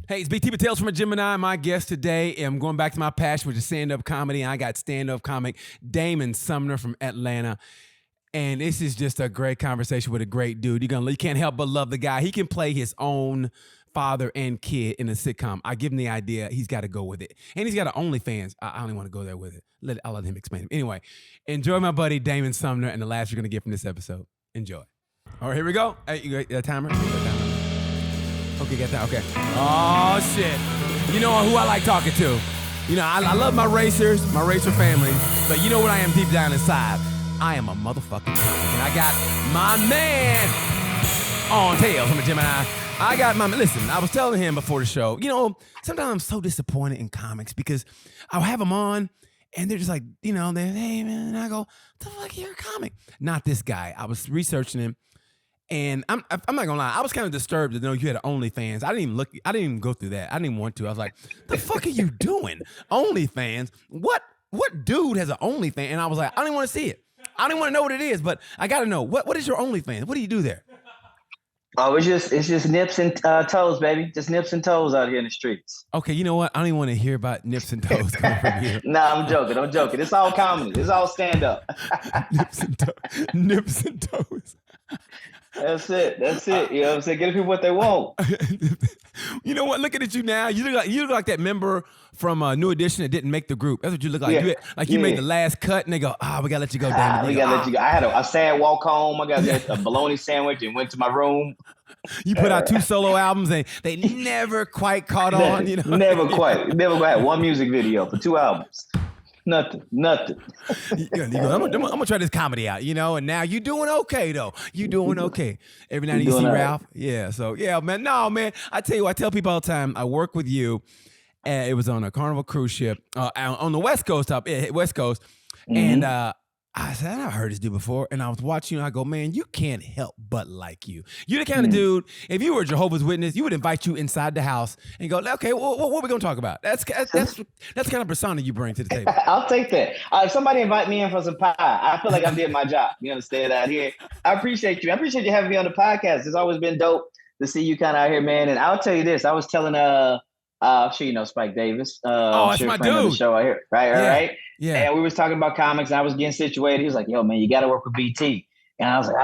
Hey, it's BT Tales from a Gemini. My guest today, I'm going back to my passion, which is stand-up comedy. And I got stand-up comic Damon Sumner from Atlanta. And this is just a great conversation with a great dude. You can't help but love the guy. He can play his own father and kid in a sitcom. I give him the idea. He's got to go with it. And he's got an OnlyFans. I don't want to go there with it. I'll let him explain it. Anyway, enjoy my buddy Damon Sumner and the laughs you're going to get from this episode. Enjoy. All right, here we go. Hey, you got a timer? Okay, got that. Okay. Oh, shit. You know who I like talking to. You know, I love my racer family, but you know what I am deep down inside? I am a motherfucking comic. And I got my man on Tales from a Gemini. Listen, I was telling him before the show, you know, sometimes I'm so disappointed in comics because I'll have them on and they're just like, you know, hey, man, and I go, the fuck, you're a comic. Not this guy. I was researching him. And I'm not gonna lie, I was kind of disturbed to know you had OnlyFans. I didn't even go through that. I didn't even want to. I was like, the fuck are you doing? OnlyFans? What dude has an OnlyFans? And I was like, I don't even want to see it. I don't even want to know what it is, but I gotta know. What is your OnlyFans? What do you do there? Oh, it's just nips and toes, baby. Just nips and toes out here in the streets. Okay, you know what? I don't even want to hear about nips and toes coming from you. Nah, I'm joking. It's all comedy. It's all stand up. Nips and toes. That's it. You know what I'm saying? Give people what they want. You know what? Looking at you now, you look like that member from New Edition that didn't make the group. That's what you look like. Yeah. You made the last cut, and they go, we gotta let you go, Damon. We gotta let you go. I had a sad walk home. I got a bologna sandwich and went to my room. You put out 2 solo albums, and they never quite caught on. You know, never quite. One music video for 2 albums. Nothing. You go, I'm gonna try this comedy out, you know, and now you doing okay though. You doing okay. Every night you see Ralph. Yeah. So yeah, man. No, man. I tell you, I tell people all the time, I work with you. It was on a Carnival cruise ship on the West Coast, Mm-hmm. And I said, I've heard this dude before, and I was watching you, and I go, man, you can't help but like you. You're the kind of dude, if you were a Jehovah's Witness, you would invite you inside the house and go, okay, well, what are we going to talk about? That's the kind of persona you bring to the table. I'll take that. If somebody invite me in for some pie, I feel like I did my job. You understand out here? I appreciate you. I appreciate you having me on the podcast. It's always been dope to see you kind of out here, man. And I'll tell you this. I was telling, I'm sure you know Spike Davis. That's my dude. The show out here. Right? Yeah. And we was talking about comics, and I was getting situated. He was like, yo, man, you got to work with BT. And I was like,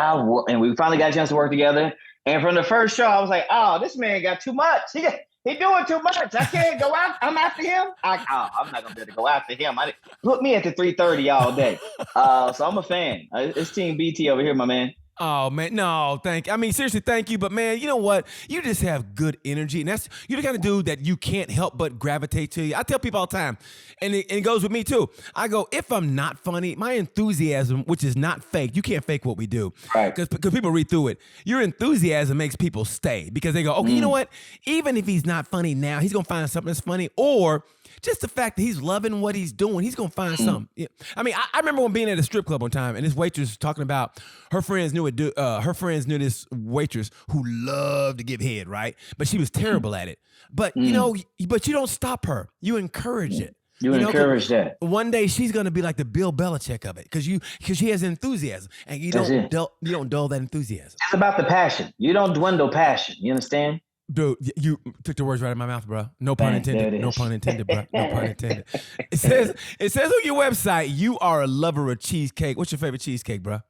and we finally got a chance to work together. And from the first show, I was like, oh, this man got too much. He doing too much. I can't go out. I'm after him. I'm not going to be able to go after him. Put me at the 3:30 all day. So I'm a fan. It's Team BT over here, my man. Oh, man, no, thank you. I mean, seriously, thank you. But, man, you know what? You just have good energy. And you're the kind of dude that you can't help but gravitate to you. I tell people all the time, and it goes with me, too. I go, if I'm not funny, my enthusiasm, which is not fake, you can't fake what we do. Right. Because people read through it. Your enthusiasm makes people stay because they go, okay, you know what? Even if he's not funny now, he's going to find something that's funny. Or just the fact that he's loving what he's doing, he's going to find something. Yeah. I mean, I remember when being at a strip club one time, and this waitress was talking about her friends knew this waitress who loved to give head, right? But she was terrible at it. But, you know, but you don't stop her. You encourage it. You encourage that. One day she's gonna be like the Bill Belichick of it because she has enthusiasm and you don't dull that enthusiasm. It's about the passion. You don't dwindle passion. You understand? Dude, you took the words right out of my mouth, bro. No pun intended. No pun intended, bro. No pun intended. It says on your website you are a lover of cheesecake. What's your favorite cheesecake, bro?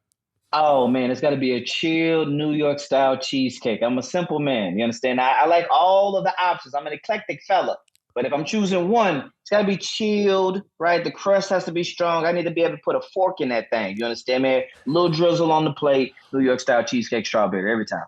Oh man, it's got to be a chilled New York style cheesecake. I'm a simple man. You understand? I like all of the options. I'm an eclectic fella. But if I'm choosing one, it's got to be chilled, right? The crust has to be strong. I need to be able to put a fork in that thing. You understand, man? A little drizzle on the plate, New York style cheesecake, strawberry every time.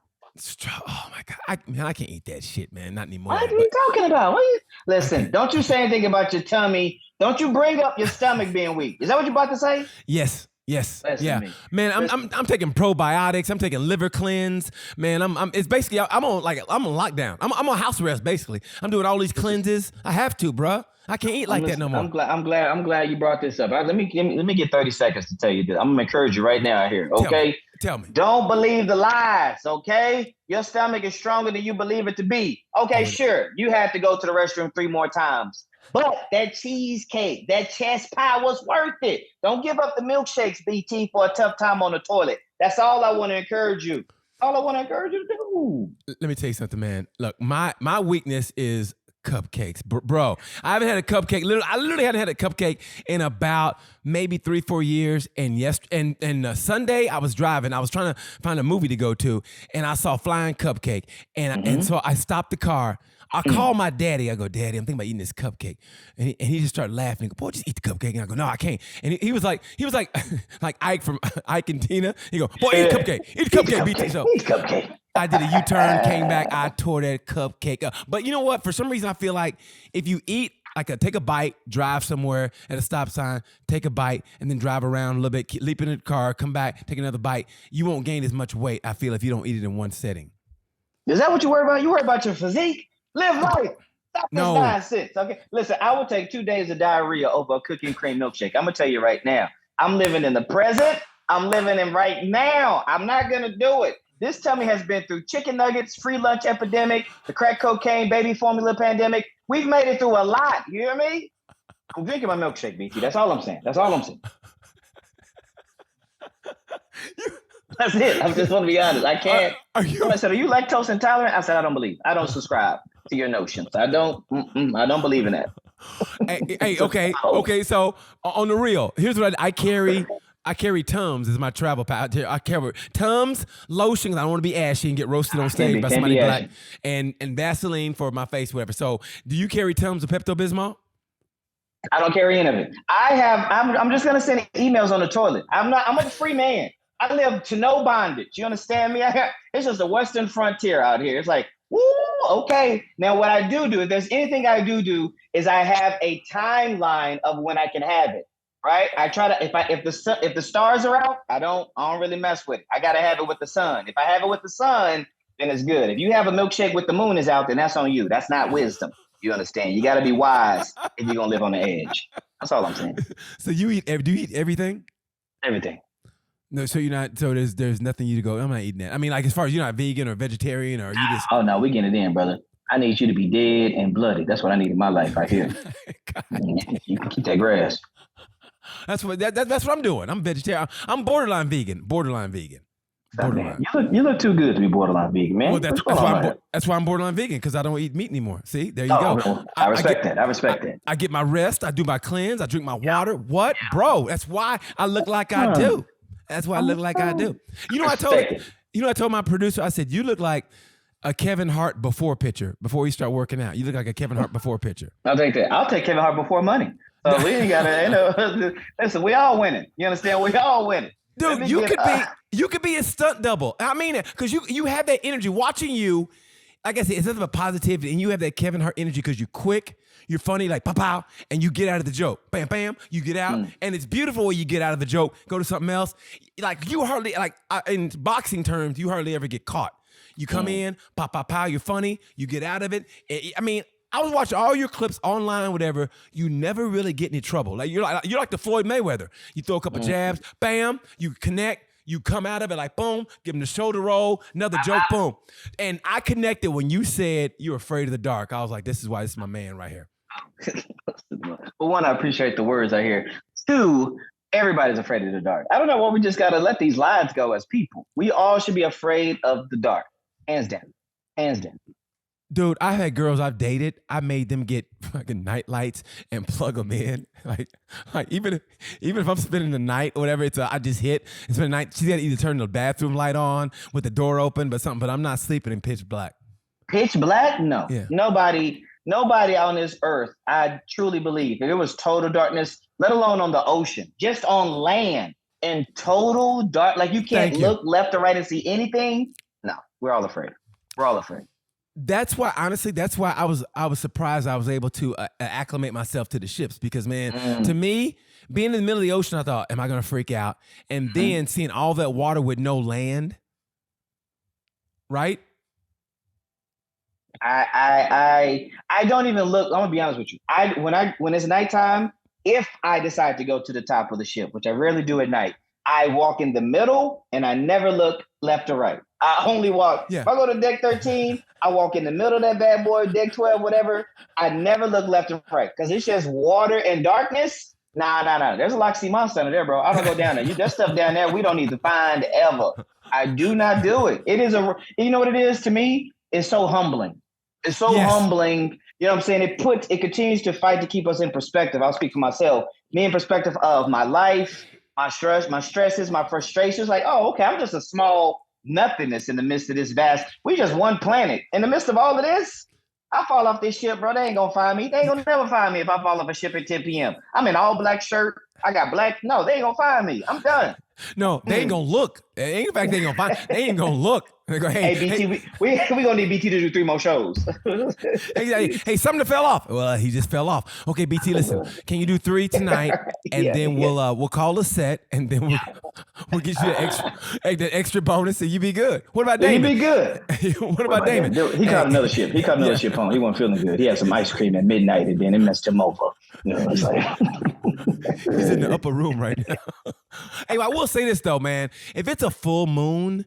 Oh my God, I can't eat that shit, man. Not anymore. What are you talking about? Listen, don't you say anything about your tummy. Don't you bring up your stomach being weak. Is that what you're about to say? Yes. Yeah, man. I'm taking probiotics. I'm taking liver cleanse. Man, it's basically I'm on lockdown. I'm on house arrest basically. I'm doing all these cleanses. I have to, bro. I can't eat like that no more. I'm glad you brought this up. Let me get 30 seconds to tell you this. I'm gonna encourage you right now here. Okay. Tell me. Don't believe the lies. Okay. Your stomach is stronger than you believe it to be. Okay, sure. You had to go to the restroom 3 more times. But that cheesecake, that chest pie was worth it. Don't give up the milkshakes, BT, for a tough time on the toilet. That's all I want to encourage you. All I want to encourage you to do. Let me tell you something, man. Look, my weakness is cupcakes, bro. I haven't had a cupcake. I literally hadn't had a cupcake in about maybe 3-4 years. And Sunday I was driving. I was trying to find a movie to go to, and I saw Flying Cupcake, and so I stopped the car. I called my daddy. I go, Daddy, I'm thinking about eating this cupcake, and he just started laughing. He go, boy, just eat the cupcake. And I go, no, I can't. And he was like, like Ike from Ike and Tina. He go, boy, eat the cupcake, eat the cupcake, BT. So Eat cupcake. I did a U-turn, came back, I tore that cupcake up. But you know what? For some reason, I feel like if you eat, take a bite, drive somewhere at a stop sign, take a bite, and then drive around a little bit, leap in the car, come back, take another bite, you won't gain as much weight, I feel, if you don't eat it in one setting. Is that what you worry about? You worry about your physique? Live life. Stop this nonsense. Okay. Listen, I would take 2 days of diarrhea over a cookie and cream milkshake. I'm gonna tell you right now. I'm living in the present. I'm living in right now. I'm not gonna do it. This tummy has been through chicken nuggets, free lunch epidemic, the crack cocaine, baby formula pandemic. We've made it through a lot. You hear me? I'm drinking my milkshake, BT. That's all I'm saying. That's all I'm saying. That's it. I just want to be honest. I can't. Somebody said, "Are you lactose intolerant?" I said, "I don't believe. I don't subscribe to your notions. I don't believe in that." Hey, okay. So on the real, here's what I carry. I carry Tums as my travel pad. I carry Tums, lotion, because I don't want to be ashy and get roasted on stage by somebody black, and Vaseline for my face, whatever. So do you carry Tums or Pepto-Bismol? I don't carry any of it. I'm just gonna send emails on the toilet. I'm a free man. I live to no bondage. You understand me? It's just the Western frontier out here. It's like, woo, okay. Now what I do, if there's anything I do is I have a timeline of when I can have it. Right? I try to if the stars are out, I don't really mess with it. I gotta have it with the sun. If I have it with the sun, then it's good. If you have a milkshake with the moon is out, then that's on you. That's not wisdom. You understand? You gotta be wise if you're gonna live on the edge. That's all I'm saying. So do you eat everything? Everything. No, so you're not. So there's nothing you to go, I'm not eating that. I mean, like, as far as you're not vegan or vegetarian, or you just. Oh no, we getting it in, brother. I need you to be dead and bloody. That's what I need in my life right here. You can keep that grass. That's what I'm doing. I'm vegetarian. I'm borderline vegan. Borderline. You look too good to be borderline vegan, man. Well, that's why I'm borderline vegan, because I don't eat meat anymore. See, there you go. Well, I respect that. I get my rest. I do my cleanse. I drink my water. What, bro? That's why I look like I do. That's why I look like I do. You know, I told my producer. I said, you look like a Kevin Hart before picture. Before you start working out, you look like a Kevin Hart before picture. I'll take that. I'll take Kevin Hart before money. So we ain't gotta, listen, we all winning. You understand? We all winning. Dude, you could be a stunt double. I mean it, because you have that energy. Watching you, like I said, it's nothing but positivity, and you have that Kevin Hart energy because you're quick, you're funny, like pow, and you get out of the joke. Bam, bam, you get out, and it's beautiful when you get out of the joke, go to something else. Like you hardly, in boxing terms, you hardly ever get caught. You come in, pow, you're funny, you get out of it. I mean, I was watching all your clips online, whatever. You never really get in trouble. Like you're like the Floyd Mayweather. You throw a couple jabs, bam, you connect, you come out of it like boom, give him the shoulder roll, another joke, boom. And I connected when you said you're afraid of the dark. I was like, this is why this is my man right here. Well, one, I appreciate the words I hear. Two, everybody's afraid of the dark. I don't know what we just gotta let these lines go as people. We all should be afraid of the dark. Hands down. Dude, I had girls I've dated. I made them get fucking night lights and plug them in. Like even if I'm spending the night or whatever, I just hit and spend the night. She's got to either turn the bathroom light on with the door open, but I'm not sleeping in pitch black. Pitch black? No. Yeah. Nobody on this earth, I truly believe, if it was total darkness, let alone on the ocean, just on land, in total dark, like you can't look left or right and see anything. No, we're all afraid. That's why, honestly, I was surprised I was able to acclimate myself to the ships, because, man, to me, being in the middle of the ocean, I thought, am I going to freak out? And then seeing all that water with no land, right? I don't even look. I'm gonna be honest with you. When it's nighttime, if I decide to go to the top of the ship, which I rarely do at night, I walk in the middle and I never look left or right. I only walk. Yeah. If I go to deck 13, I walk in the middle of that bad boy, deck 12, whatever. I never look left and right because it's just water and darkness. Nah. There's a lot of sea monster under there, bro. I don't go down there. There's stuff down there we don't need to find ever. I do not do it. It is you know what it is to me? It's so humbling. It's so humbling. You know what I'm saying? It continues to fight to keep us in perspective. I'll speak for myself. Me in perspective of my life, my stresses, my frustrations. Like, oh, okay, I'm just a small nothingness in the midst of this vast. We just one planet. In the midst of all of this, I fall off this ship, bro. They ain't gonna find me. They ain't gonna never find me if I fall off a ship at 10 p.m. I'm in all black shirt. I got black. No, they ain't gonna find me. I'm done. No, they ain't gonna look. In fact, they ain't gonna find. They ain't gonna look. They go, hey, BT, we gonna need BT to do 3 more shows. Hey, Sumner fell off. Well, he just fell off. Okay, BT, listen. Can you do 3 tonight? And then we'll call a set, and then we'll get you the extra bonus, and you be good. What about Damon? He be good. What about Damon? He caught another ship. He caught another ship home. He wasn't feeling good. He had some ice cream at midnight, and then it messed him over. You know, it's like he's in the upper room right now. Hey, I will say this though, man. If it's a full moon,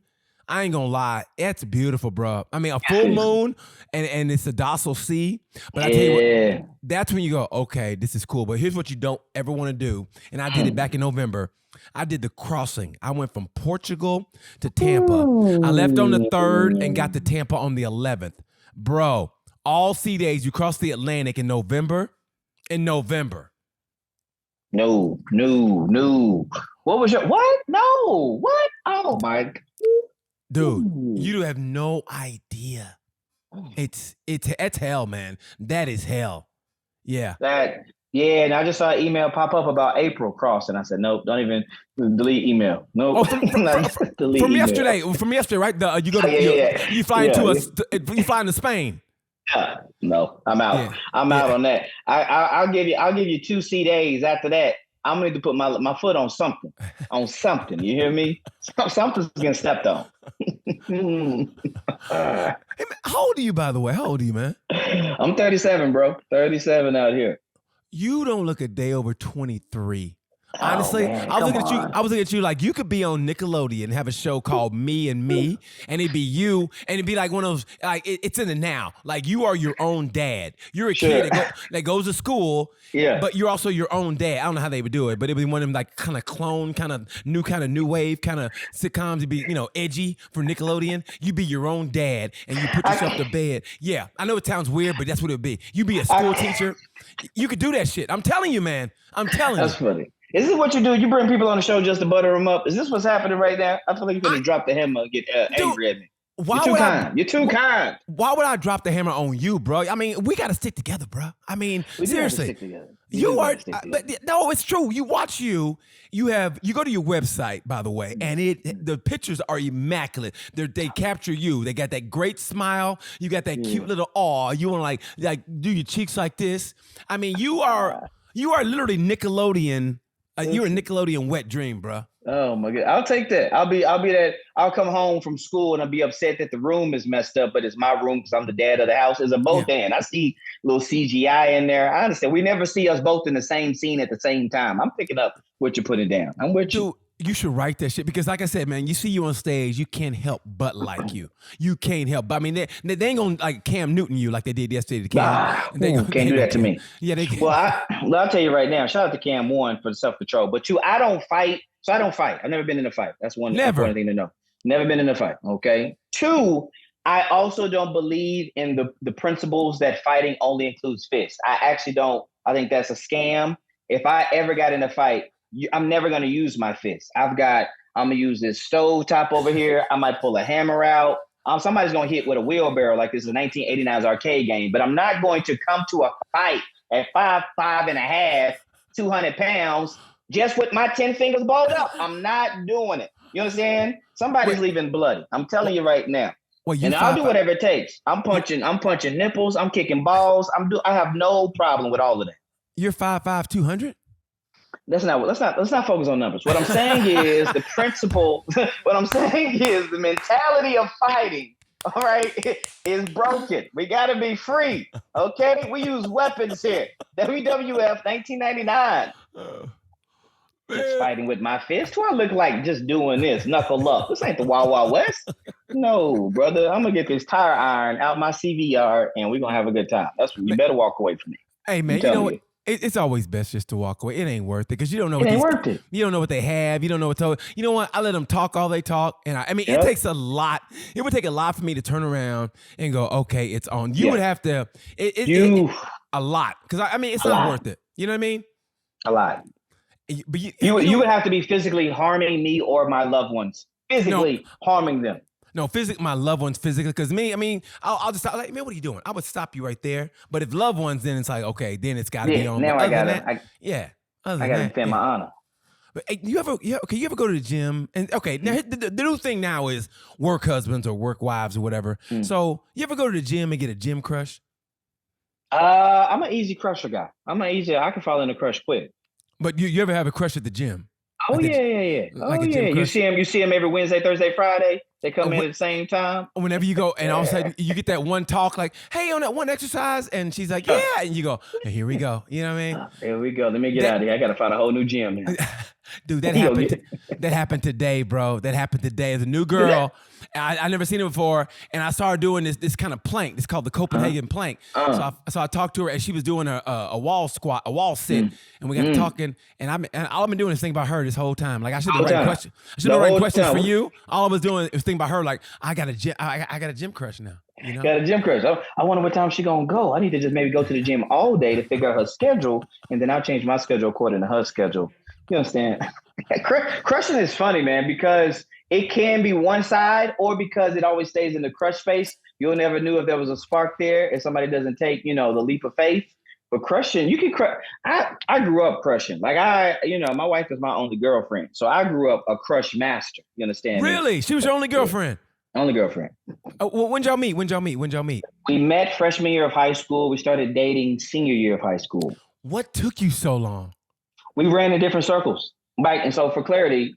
I ain't gonna lie, it's beautiful, bro. I mean, a full moon and it's a docile sea. But I tell you what, that's when you go, okay, this is cool. But here's what you don't ever want to do. And I did it back in November. I did the crossing. I went from Portugal to Tampa. I left on the 3rd and got to Tampa on the 11th. Bro, all sea days, you cross the Atlantic in November. No. What was your what? No. What? Oh my God. Dude, you have no idea. It's hell, man. That is hell. Yeah. And I just saw an email pop up about April crossing. I said, nope, don't even delete email. Nope. From yesterday, right? You go to you fly you fly into Spain. No, I'm out. Yeah. I'm out on that. I'll give you 2 sea days after that. I'm going to put my foot on something. You hear me? Something's getting stepped on. Hey, man, how old are you, by the way? How old are you, man? I'm 37, bro. 37 out here. You don't look a day over 23. Honestly, man, I was looking at you like you could be on Nickelodeon and have a show called Me and Me, and it'd be you, and it'd be like one of those, like it's in the now. Like you are your own dad. You're a kid that goes to school, but you're also your own dad. I don't know how they would do it, but it'd be one of them like kind of clone, kind of new wave kind of sitcoms. It'd be, edgy for Nickelodeon. You'd be your own dad, and you put yourself to bed. Yeah, I know it sounds weird, but that's what it'd be. You'd be a school teacher. You could do that shit. I'm telling you, man. I'm telling you. That's funny. Is this what you do? You bring people on the show just to butter them up? Is this what's happening right now? I feel like you're going to drop the hammer and get angry at me. You're too kind. Why would I drop the hammer on you, bro? I mean, we got to stick together, bro. I mean, seriously. You are, but no, it's true. You watch you go to your website, by the way, and the pictures are immaculate. They capture you. They got that great smile. You got that cute little awe. You want to like do your cheeks like this. I mean, you are literally Nickelodeon. You're a Nickelodeon wet dream, bro. Oh my God. I'll take that. I'll be that. I'll come home from school and I'll be upset that the room is messed up, but it's my room because I'm the dad of the house. It's a both and I see a little CGI in there. I understand. We never see us both in the same scene at the same time. I'm picking up what you're putting down. I'm with you. You should write that shit because, like I said, man, you see you on stage, you can't help but like you. You can't help. But I mean, they ain't gonna like Cam Newton you like they did yesterday to Cam. Can't do that to me. Yeah, they can. Well, I'll tell you right now. Shout out to Cam, 1, for the self-control, but 2, I don't fight. So I don't fight. I've never been in a fight. That's one important thing to know. Never been in a fight. Okay. 2, I also don't believe in the principles that fighting only includes fists. I actually don't. I think that's a scam. If I ever got in a fight, I'm never going to use my fist. I'm going to use this stove top over here. I might pull a hammer out. Somebody's going to hit with a wheelbarrow like this is a 1989's arcade game, but I'm not going to come to a fight at 5'5.5", 200 pounds, just with my 10 fingers balled up. I'm not doing it. You understand? Somebody's leaving bloody. I'm telling you right now. And I'll do whatever it takes. I'm punching nipples. I'm kicking balls. I have no problem with all of that. You're 5'5", 200? Let's not focus on numbers. What I'm saying is the principle. What I'm saying is the mentality of fighting, all right, is broken. We got to be free, okay? We use weapons here. WWF 1999. Just fighting with my fist. Do I look like just doing this, knuckle up? This ain't the Wild Wild West. No, brother. I'm gonna get this tire iron out my CVR, and we're gonna have a good time. You better walk away from me. Hey, man, you know what? It's always best just to walk away. It ain't worth it because you don't know It what ain't these. worth it. You don't know what they have. You don't know what to. You know what? I let them talk all they talk, and I mean, it Yep. takes a lot. It would take a lot for me to turn around and go, okay, it's on. You would have to. A lot because I mean, it's not worth it. You know what I mean? A lot. But You would have to be physically harming me or my loved ones. Physically harming them. No, my loved ones physically, because me, I mean, I'll just like, man, what are you doing? I would stop you right there. But if loved ones, then it's like, okay, then it's got to be on. Now I gotta, I gotta defend my honor. But hey, you ever go to the gym? And okay, now the new thing now is work husbands or work wives or whatever. So you ever go to the gym and get a gym crush? I'm an easy crusher guy. I can fall in a crush quick. But you ever have a crush at the gym? Oh like yeah. Like a gym crush? You see him every Wednesday, Thursday, Friday. They come in at the same time. Whenever you go, and all of a sudden you get that one talk, like, "Hey, on that one exercise," and she's like, "Yeah," and you go, hey, "Here we go." You know what I mean? Here we go. Let me get out of here. I gotta find a whole new gym now. Dude, that happened. That happened today, bro. That happened today. As a new girl, I never seen it before, and I started doing this kind of plank. It's called the Copenhagen plank. So I talked to her, and she was doing a wall squat, a wall sit, and we got talking. And all I've been doing is thinking about her this whole time. Like I should have written questions. I should have written questions for you. All I was doing was thinking about her. Like I got a gym crush now. You know? Got a gym crush. I wonder what time she gonna go. I need to just maybe go to the gym all day to figure out her schedule, and then I'll change my schedule according to her schedule. You understand? Crushing is funny, man, because it can be one side or because it always stays in the crush space. You'll never knew if there was a spark there, if somebody doesn't take, the leap of faith. But crushing, you can crush. I grew up crushing. Like my wife is my only girlfriend. So I grew up a crush master. You understand? Really? She was your only girlfriend? Only girlfriend. Well, when'd y'all meet? We met freshman year of high school. We started dating senior year of high school. What took you so long? We ran in different circles. Right. And so for clarity,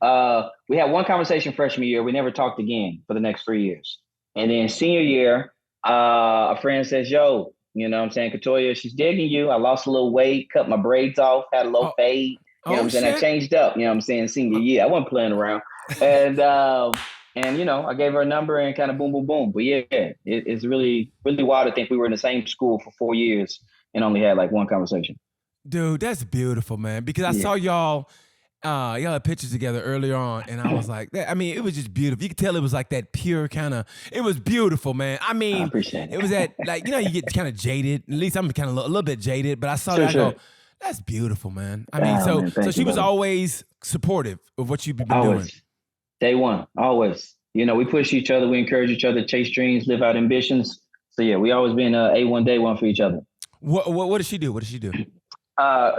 we had one conversation freshman year. We never talked again for the next 3 years. And then senior year, a friend says, yo, you know what I'm saying, Katoya, she's digging you. I lost a little weight, cut my braids off, had a little fade. You know what I'm saying? I changed up, you know what I'm saying, senior year. I wasn't playing around. And I gave her a number and kind of boom, boom, boom. But yeah, it's really, really wild to think we were in the same school for 4 years and only had like one conversation. Dude, that's beautiful, man. Because I saw y'all had pictures together earlier on, and I was like, it was just beautiful. You could tell it was like that pure kind of. It was beautiful, man. I mean, I appreciate it. It was that you get kind of jaded. At least I'm kind of a little bit jaded, but I saw that. I go, that's beautiful, man. I mean, so she was always supportive of what you've been doing. Day one, always. We push each other. We encourage each other to chase dreams, live out ambitions. So yeah, we always been A1 day one for each other. What does she do?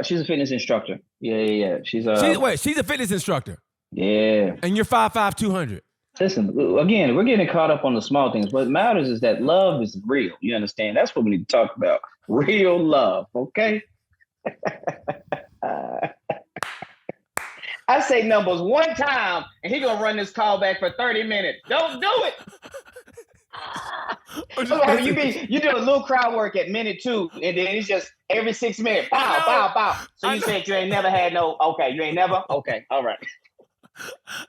She's a fitness instructor. Yeah. She's a fitness instructor. Yeah. And you're 5'5", 200. Listen, again, we're getting caught up on the small things. What matters is that love is real. You understand? That's what we need to talk about. Real love. Okay. I say numbers one time, and he gonna run this call back for 30 minutes. Don't do it. You do a little crowd work at minute 2, and then it's just every 6 minutes. Pow. So you said you ain't never had no. Okay, you ain't never. Okay, all right.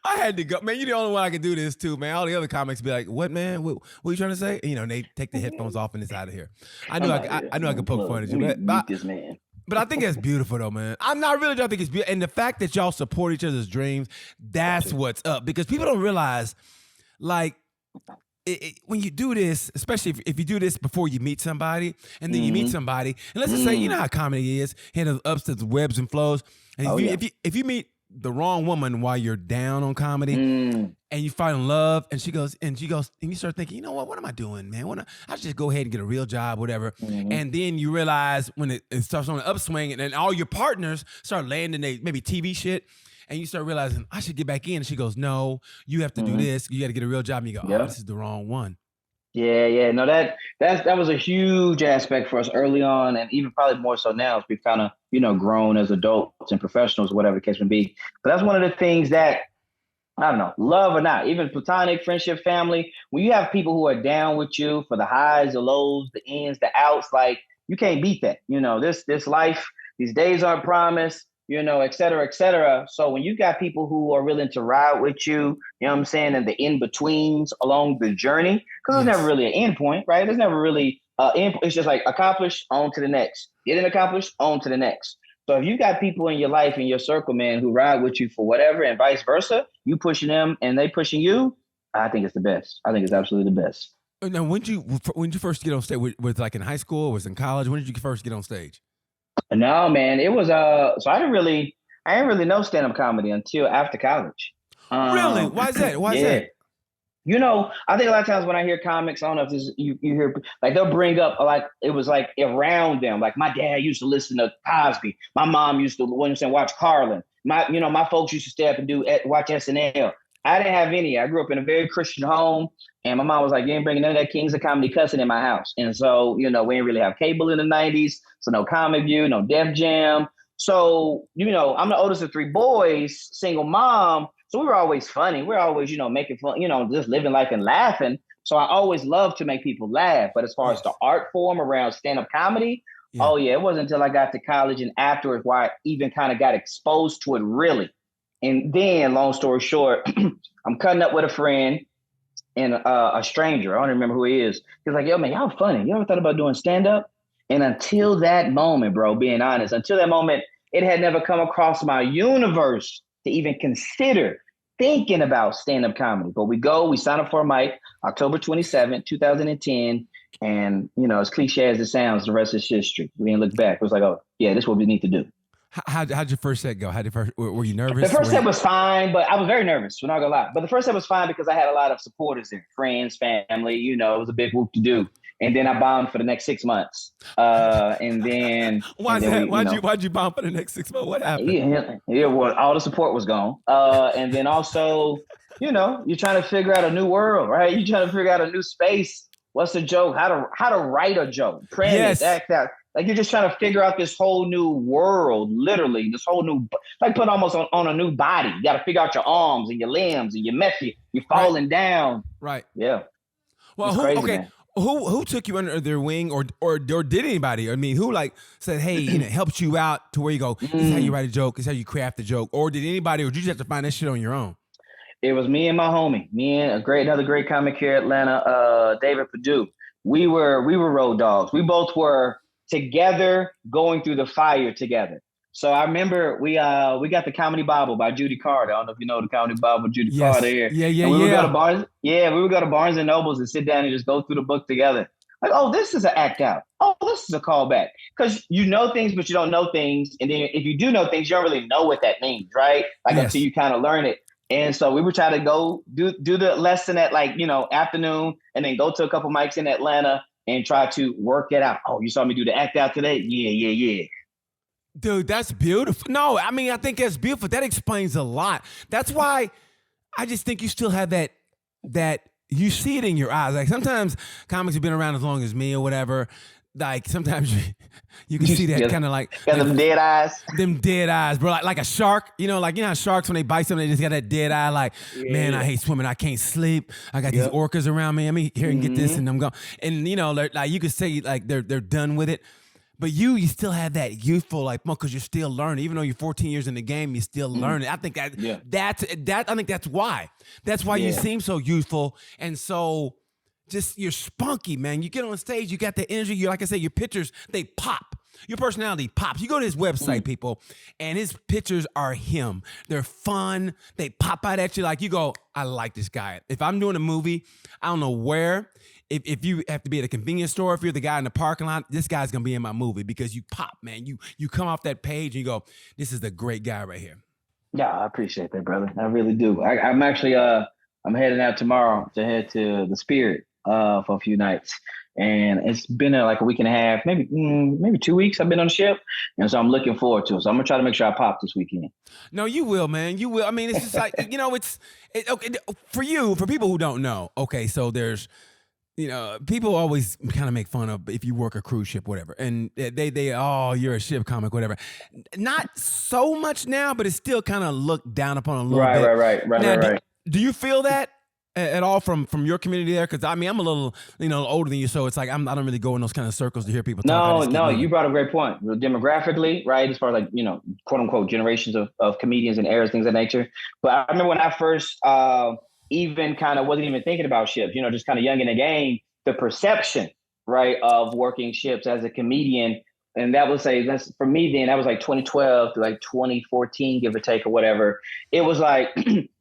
I had to go, man. You're the only one I can do this too, man. All the other comics be like, "What, man? What are you trying to say?" And they take the headphones off and it's out of here. I knew I could poke fun at you, but this man. But I think that's beautiful, though, man. I really don't think it's beautiful, and the fact that y'all support each other's dreams, that's what's up. Because people don't realize, like. When you do this, especially if you do this before you meet somebody, and then you meet somebody, and let's just say, you know how comedy is, handles ups to the webs and flows. And if you meet the wrong woman while you're down on comedy, and you fall in love, and she goes, and you start thinking, you know what am I doing, man? I should just go ahead and get a real job, whatever. And then you realize when it starts on the upswing, and then all your partners start landing maybe TV shit. And you start realizing, I should get back in. And she goes, no, you have to do this. You got to get a real job. And you go, this is the wrong one. Yeah. No, that was a huge aspect for us early on. And even probably more so now as we've kind of, grown as adults and professionals, whatever the case may be. But that's one of the things that, I don't know, love or not, even platonic, friendship, family, when you have people who are down with you for the highs, the lows, the ins, the outs, like you can't beat that. This life, these days aren't promised. Et cetera, et cetera. So when you got people who are willing to ride with you, you know what I'm saying, and the in-betweens along the journey, because there's never really an end point, right? There's never really It's just like accomplish, on to the next. Getting accomplished, on to the next. So if you got people in your life, in your circle, man, who ride with you for whatever, and vice versa, you pushing them and they pushing you, I think it's the best. I think it's absolutely the best. Now, when did you first get on stage? Was like in high school? Was in college? When did you first get on stage? No, man, it was so I didn't really know stand up comedy until after college. Really? Why is that? Why is Yeah. that? You know, I think a lot of times when I hear comics, I don't know if this you hear like they'll bring up like it was like around them. Like my dad used to listen to Cosby. My mom used to watch Carlin. My folks used to stay up and watch SNL. I didn't have any. I grew up in a very Christian home, and my mom was like, "You ain't bringing none of that Kings of Comedy cussing in my house." And so, we didn't really have cable in the '90s, so no Comic View, no Def Jam. So, I'm the oldest of three boys, single mom. So we were always funny. We're always, making fun, just living life and laughing. So I always loved to make people laugh. But as far as the art form around stand-up comedy, oh yeah, it wasn't until I got to college and afterwards where I even kind of got exposed to it really. And then, long story short, I'm cutting up with a friend and a stranger. I don't remember who he is. He's like, "Yo, man, y'all funny. You ever thought about doing stand-up?" And until that moment, bro, being honest, until that moment, it had never come across my universe to even consider thinking about stand-up comedy. But we sign up for a mic, October 27th, 2010. And, as cliche as it sounds, the rest is history. We didn't look back. It was like, oh, yeah, this is what we need to do. How'd your first set go? Were you nervous? The first set was fine, but I was very nervous. We're not gonna lie. But the first set was fine because I had a lot of supporters there, friends, family. It was a big whoop to do. And then I bombed for the next 6 months. And then why'd you bomb for the next 6 months? What happened? Yeah, well, all the support was gone. And then also, you're trying to figure out a new world, right? You're trying to figure out a new space. What's the joke? How to write a joke? Premise, act out. Like you're just trying to figure out this whole new world, literally, this whole new, like put almost on a new body. You got to figure out your arms and your limbs and your messy. You're falling down. Right. Yeah. Well, who took you under their wing or did anybody? I mean, who like said, hey, helped you out to where you go, this is how you write a joke, this is how you craft a joke, or did anybody, or did you just have to find that shit on your own? It was me and my homie, another great comic here in Atlanta, David Perdue. We were road dogs. We both were together going through the fire together. So I remember we got the Comedy Bible by Judy Carter. I don't know if you know the Comedy Bible with Judy Carter here. Yeah. We would go to Barnes and Nobles and sit down and just go through the book together. Like, oh, this is an act out. Oh, this is a callback. Because you know things, but you don't know things. And then if you do know things, you don't really know what that means, right? Like until you kind of learn it. And so we would try to go do the lesson at afternoon and then go to a couple mics in Atlanta and try to work it out. Oh, you saw me do the act out today? Yeah. Dude, that's beautiful. No, I mean, I think that's beautiful. That explains a lot. That's why I just think you still have that you see it in your eyes. Like sometimes comics have been around as long as me or whatever. Like sometimes you can see that kind of like them dead eyes. Them dead eyes, bro. Like a shark, how sharks when they bite something, they just got that dead eye. Like, man, I hate swimming. I can't sleep. I got these orcas around me. I'm here and get this, and I'm gone. And like you could say like they're done with it. But you still have that youthful, like, because you're still learning. Even though you're 14 years in the game, you're still learning. I think that's why. That's why you seem so youthful and so just you're spunky, man. You get on stage, you got the energy. You, like I said, your pictures, they pop. Your personality pops. You go to his website, people, and his pictures are him. They're fun. They pop out at you like you go, I like this guy. If I'm doing a movie, I don't know where. If you have to be at a convenience store, if you're the guy in the parking lot, this guy's gonna be in my movie because you pop, man. You come off that page and you go, this is the great guy right here. Yeah, I appreciate that, brother. I really do. I'm actually I'm heading out tomorrow to head to the Spirit for a few nights. And it's been like a week and a half, maybe 2 weeks I've been on the ship. And so I'm looking forward to it. So I'm going to try to make sure I pop this weekend. No, you will, man. You will. I mean, it's just like, okay, for people who don't know, okay, so there's, people always kind of make fun of if you work a cruise ship, whatever. And they oh, you're a ship comic, whatever. Not so much now, but it's still kind of looked down upon a little bit. Right. Do you feel that at all from your community there? Because I mean, I'm a little older than you, so it's like I don't really go in those kind of circles to hear people talk. No, you brought a great point. Demographically, right, as far as like quote unquote generations of comedians and eras, things of that nature. But I remember when I first even kind of wasn't even thinking about ships, just kind of young in the game. The perception right, of working ships as a comedian. And that was that's for me then, that was like 2012 to like 2014, give or take or whatever. It was like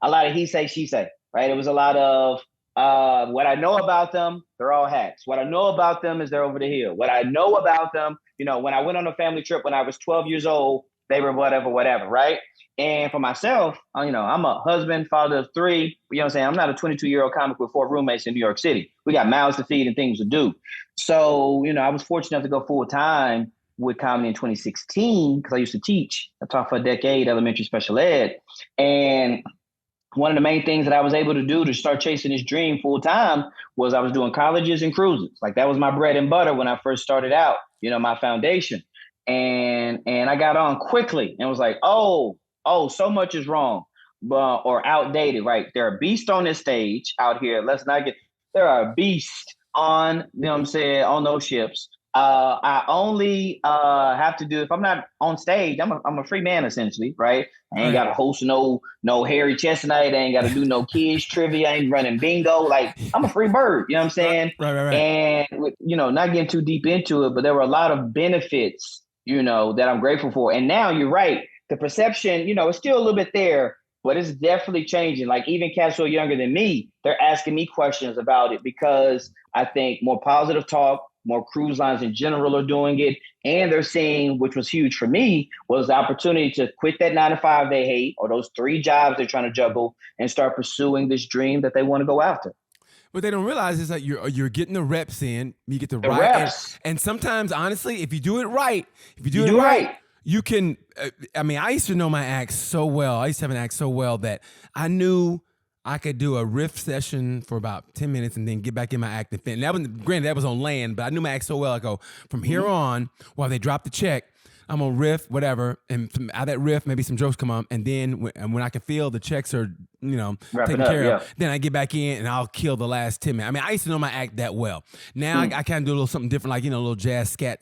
a lot of he say, she say, right? It was a lot of what I know about them, they're all hacks. What I know about them is they're over the hill. What I know about them, when I went on a family trip when I was 12 years old, they were whatever, whatever, right? And for myself, I'm a husband, father of three. You know what I'm saying? I'm not a 22-year-old comic with four roommates in New York City. We got mouths to feed and things to do. So, I was fortunate enough to go full time with comedy in 2016 because I used to teach. I taught for a decade, elementary special ed. And one of the main things that I was able to do to start chasing this dream full time was I was doing colleges and cruises. Like that was my bread and butter when I first started out, my foundation. And I got on quickly and was like, oh, so much is wrong, or outdated, right? There are beasts on this stage out here. There are beasts on, what I'm saying, on those ships. I only have to do, if I'm not on stage, I'm a free man essentially, right? I ain't got to host no Harry Chestnut. I ain't got to do no kids trivia. I ain't running bingo. Like I'm a free bird, you know what I'm saying? Right. And not getting too deep into it, but there were a lot of benefits, that I'm grateful for. And now you're right. The perception, it's still a little bit there, but it's definitely changing. Like even cats who are younger than me, they're asking me questions about it because I think more positive talk, more cruise lines in general are doing it. And they're seeing, which was huge for me, was the opportunity to quit that 9 to 5 they hate or those 3 jobs they're trying to juggle and start pursuing this dream that they want to go after. What they don't realize is that you're getting the reps in. You get the reps. And sometimes, honestly, if you do it right, you can. I used to know my act so well. I used to have an act so well that I knew I could do a riff session for about 10 minutes and then get back in my act and finish. That was on land, but I knew my act so well. I go from here on while they drop the check. I'm gonna riff, whatever, and out of that riff, maybe some jokes come up, and then when I can feel the checks are, taken care of, then I get back in and I'll kill the last 10 minutes. I used to know my act that well. Now I kind of do a little something different, like a little jazz scat.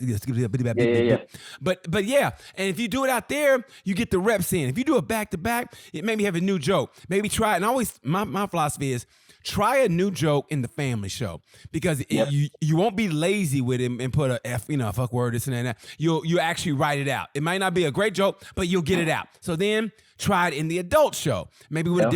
But yeah, and if you do it out there, you get the reps in. If you do it back to back, it maybe have a new joke. Maybe try it. And always my philosophy is, try a new joke in the family show because you won't be lazy with it and put a F, fuck word, this and that. You actually write it out. It might not be a great joke, but you'll get it out. So then try it in the adult show, maybe with a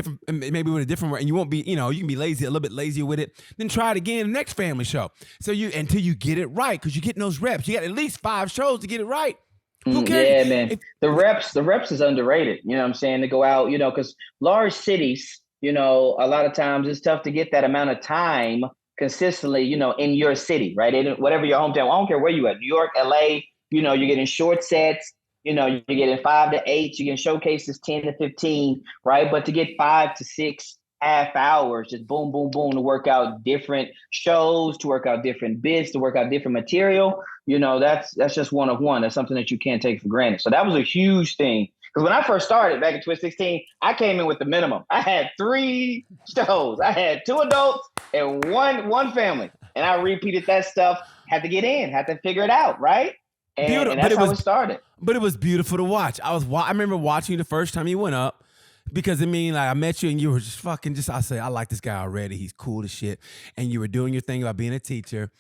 different word, and you won't be, you can be lazy, a little bit lazier with it. Then try it again in the next family show. So until you get it right, because you're getting those reps. You got at least 5 shows to get it right. Who cares? Yeah, man. The reps is underrated. You know what I'm saying? To go out, because large cities, a lot of times it's tough to get that amount of time consistently, in your city, right? Whatever your hometown, I don't care where you at, New York, LA, you're getting short sets, you're getting 5 to 8, you're getting showcases 10 to 15, right? But to get 5 to 6 half hours, just boom, boom, boom, to work out different shows, to work out different bits, to work out different material, that's just one of one. That's something that you can't take for granted. So that was a huge thing. Because when I first started back in 2016, I came in with the minimum. I had 3 shows. I had 2 adults and one family. And I repeated that stuff, had to get in, had to figure it out, right? And that's how it started. But it was beautiful to watch. I remember watching you the first time you went up. Because I met you and you were just I like this guy already. He's cool as shit. And you were doing your thing about being a teacher.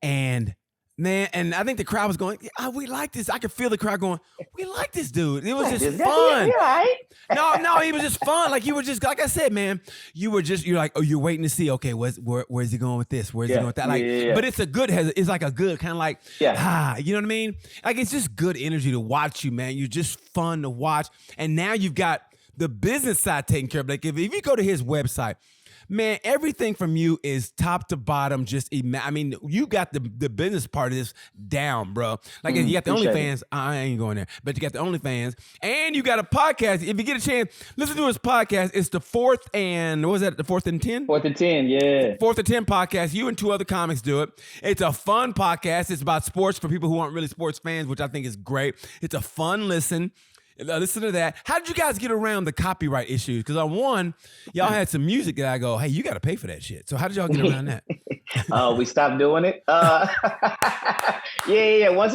And man, and I think the crowd was going, we like this. I could feel the crowd going, we like this dude. It was just fun. You're right. No, he was just fun. Like you were just, like I said, man, you're like, oh, you're waiting to see, okay, where's he going with this? Where's he going with that? Like, but it's like a good kind of like, you know what I mean? Like, it's just good energy to watch you, man. You're just fun to watch. And now you've got the business side taken care of. Like if you go to his website, man, everything from you is top to bottom. You got the business part of this down, bro. Like you got the OnlyFans. I ain't going there, but you got the OnlyFans, and you got a podcast. If you get a chance, listen to his podcast. It's the 4th and what was that? The 4th and 10. 4th and 10, yeah. 4th and 10 podcast. You and 2 other comics do it. It's a fun podcast. It's about sports for people who aren't really sports fans, which I think is great. It's a fun listen. Listen to that. How did you guys get around the copyright issues? Because on one, y'all had some music that I go, hey, you got to pay for that shit. So how did y'all get around that? We stopped doing it. Yeah. Once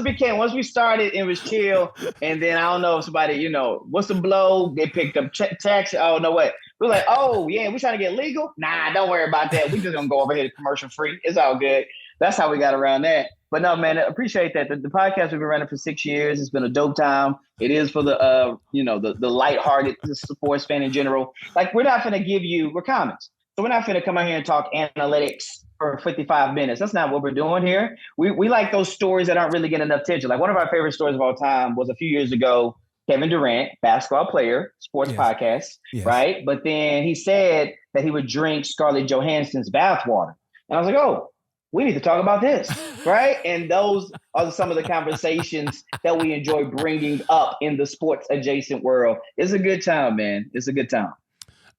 we started, it was chill. And then I don't know if somebody, what's the blow? They picked up tax. Oh, no way. We're like, oh, yeah, we trying to get legal? Nah, don't worry about that. We just going to go over here to commercial free. It's all good. That's how we got around that. But no, man, I appreciate that. The podcast we've been running for 6 years. It's been a dope time. It is for the the lighthearted sports fan in general. Like we're not gonna give you we're comics. So we're not gonna come out here and talk analytics for 55 minutes. That's not what we're doing here. We like those stories that aren't really getting enough attention. Like one of our favorite stories of all time was a few years ago, Kevin Durant, basketball player, sports podcast, right? But then he said that he would drink Scarlett Johansson's bathwater. And I was like, oh, we need to talk about this, right? And those are some of the conversations that we enjoy bringing up in the sports adjacent world. It's a good time, man. It's a good time.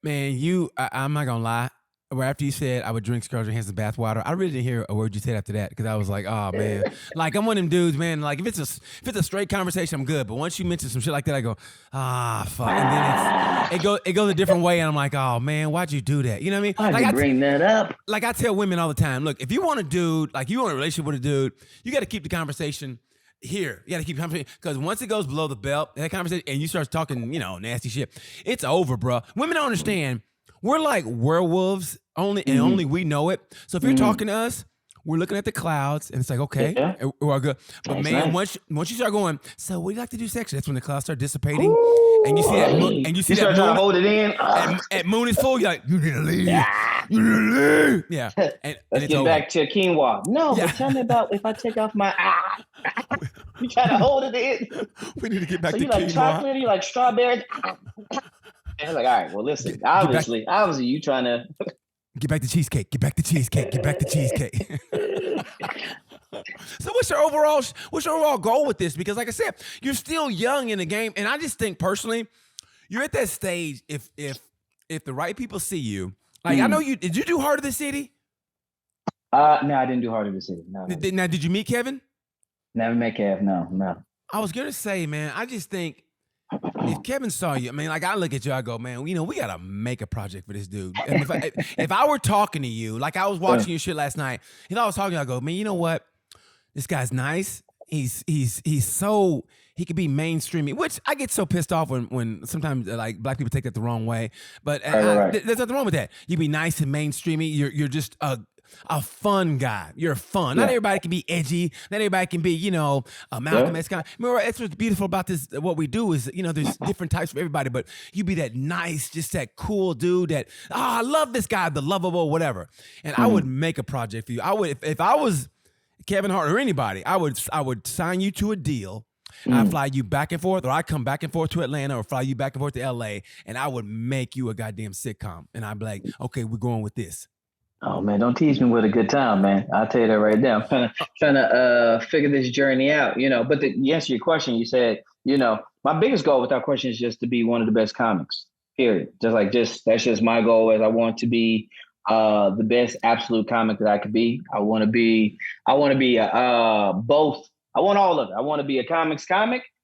Man, I'm not going to lie. Right after you said I would drink Scarlett Johansson's bathwater, I really didn't hear a word you said after that because I was like, oh man, like I'm one of them dudes, man. Like if it's a straight conversation, I'm good. But once you mention some shit like that, I go, fuck, and then it goes a different way, and I'm like, oh man, why'd you do that? You know what I mean? Why'd you bring that up? Like I tell women all the time, look, if you want a dude, like you want a relationship with a dude, you got to keep the conversation here. You got to keep the conversation because once it goes below the belt, that conversation, and you start talking, nasty shit, it's over, bro. Women don't understand. We're like werewolves only, and only we know it. So if you're talking to us, we're looking at the clouds, and it's like, okay, we're all good. But man, once you start going, so what do you like to do sexually? That's when the clouds start dissipating, and you see that, and you see that moon, hold it in. At moon is full. You're like, you need to leave. You need to leave. Yeah. And let's get back to quinoa. No, but tell me about if I take off my you trying to hold it in. We need to get back to quinoa. So you like chocolate? You like strawberries? And like, all right, well, listen, obviously, you trying to get back to cheesecake. Get back to cheesecake. Get back to cheesecake. So what's your overall goal with this? Because like I said, you're still young in the game, and I just think personally, you're at that stage. If the right people see you, like I know you. Did you do Heart of the City? No, I didn't do Heart of the City. No. Now, did you meet Kevin? Never met Kev. No. I was gonna say, man, I just think. If Kevin saw you, I mean, like I look at you, I go, man, we gotta make a project for this dude. And if I were talking to you, like I was watching your shit last night, if I was talking, I go, man, you know what? This guy's nice. He's so he could be mainstreamy, which I get so pissed off when sometimes like black people take that the wrong way. But there's nothing wrong with that. You be nice and mainstreamy. You're just a fun guy. You're fun. Not everybody can be edgy. Not everybody can be, a Malcolm X guy. Remember, that's what's beautiful about this. What we do is, there's different types for everybody, but you be that nice, just that cool dude that, I love this guy, the lovable, whatever. And I would make a project for you. I would, if I was Kevin Hart or anybody, I would sign you to a deal. I fly you back and forth, or I come back and forth to Atlanta, or fly you back and forth to LA, and I would make you a goddamn sitcom. And I'd be like, okay, we're going with this. Oh man, don't tease me with a good time, man. I'll tell you that right now. I'm trying to figure this journey out, But to answer your question, you said, my biggest goal without question is just to be one of the best comics. Period. That's just my goal. Is I want to be the best absolute comic that I could be. I want to be both. I want all of it. I want to be a comic,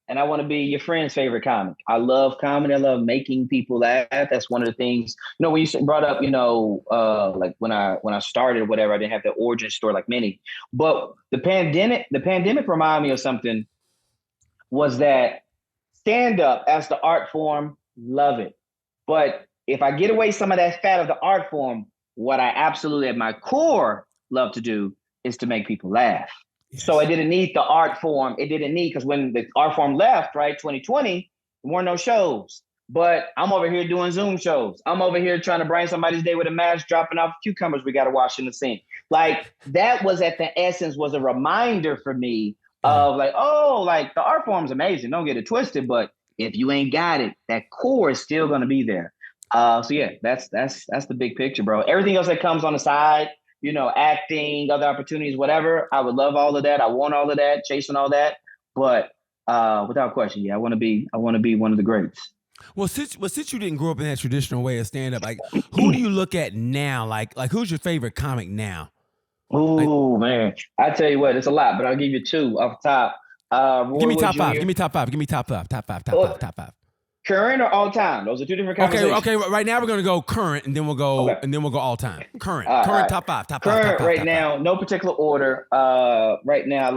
and I want to be your friend's favorite comic. I love comedy. I love making people laugh. That's one of the things, when you brought up, like when I started, whatever, I didn't have the origin story like many, but the pandemic reminded me of something, was that stand up as the art form, love it. But if I get away some of that fat of the art form, what I absolutely at my core love to do is to make people laugh. Yes. So I didn't need the art form. It didn't need, because when the art form left, right, 2020, there weren't no shows. But I'm over here doing Zoom shows. I'm over here trying to brighten somebody's day with a mask, dropping off cucumbers we got to wash in the sink. Like that was at the essence, was a reminder for me of like, like the art form's amazing. Don't get it twisted. But if you ain't got it, that core is still going to be there. So yeah, that's the big picture, bro. Everything else that comes on the side, acting, other opportunities, whatever. I would love all of that. I want all of that, chasing all that. But without question, I want to be one of the greats. Well, since you didn't grow up in that traditional way of stand up, like who do you look at now? Like who's your favorite comic now? Oh man, I tell you what, it's a lot, but I'll give you two off the top. Give me top five. Give me top five. Give me top five. Top five. Current or all time? Those are two different conversations. Okay. Right now we're gonna go current, and then we'll go all time. Current. Right. Top five. Current right now, no particular order. Right now,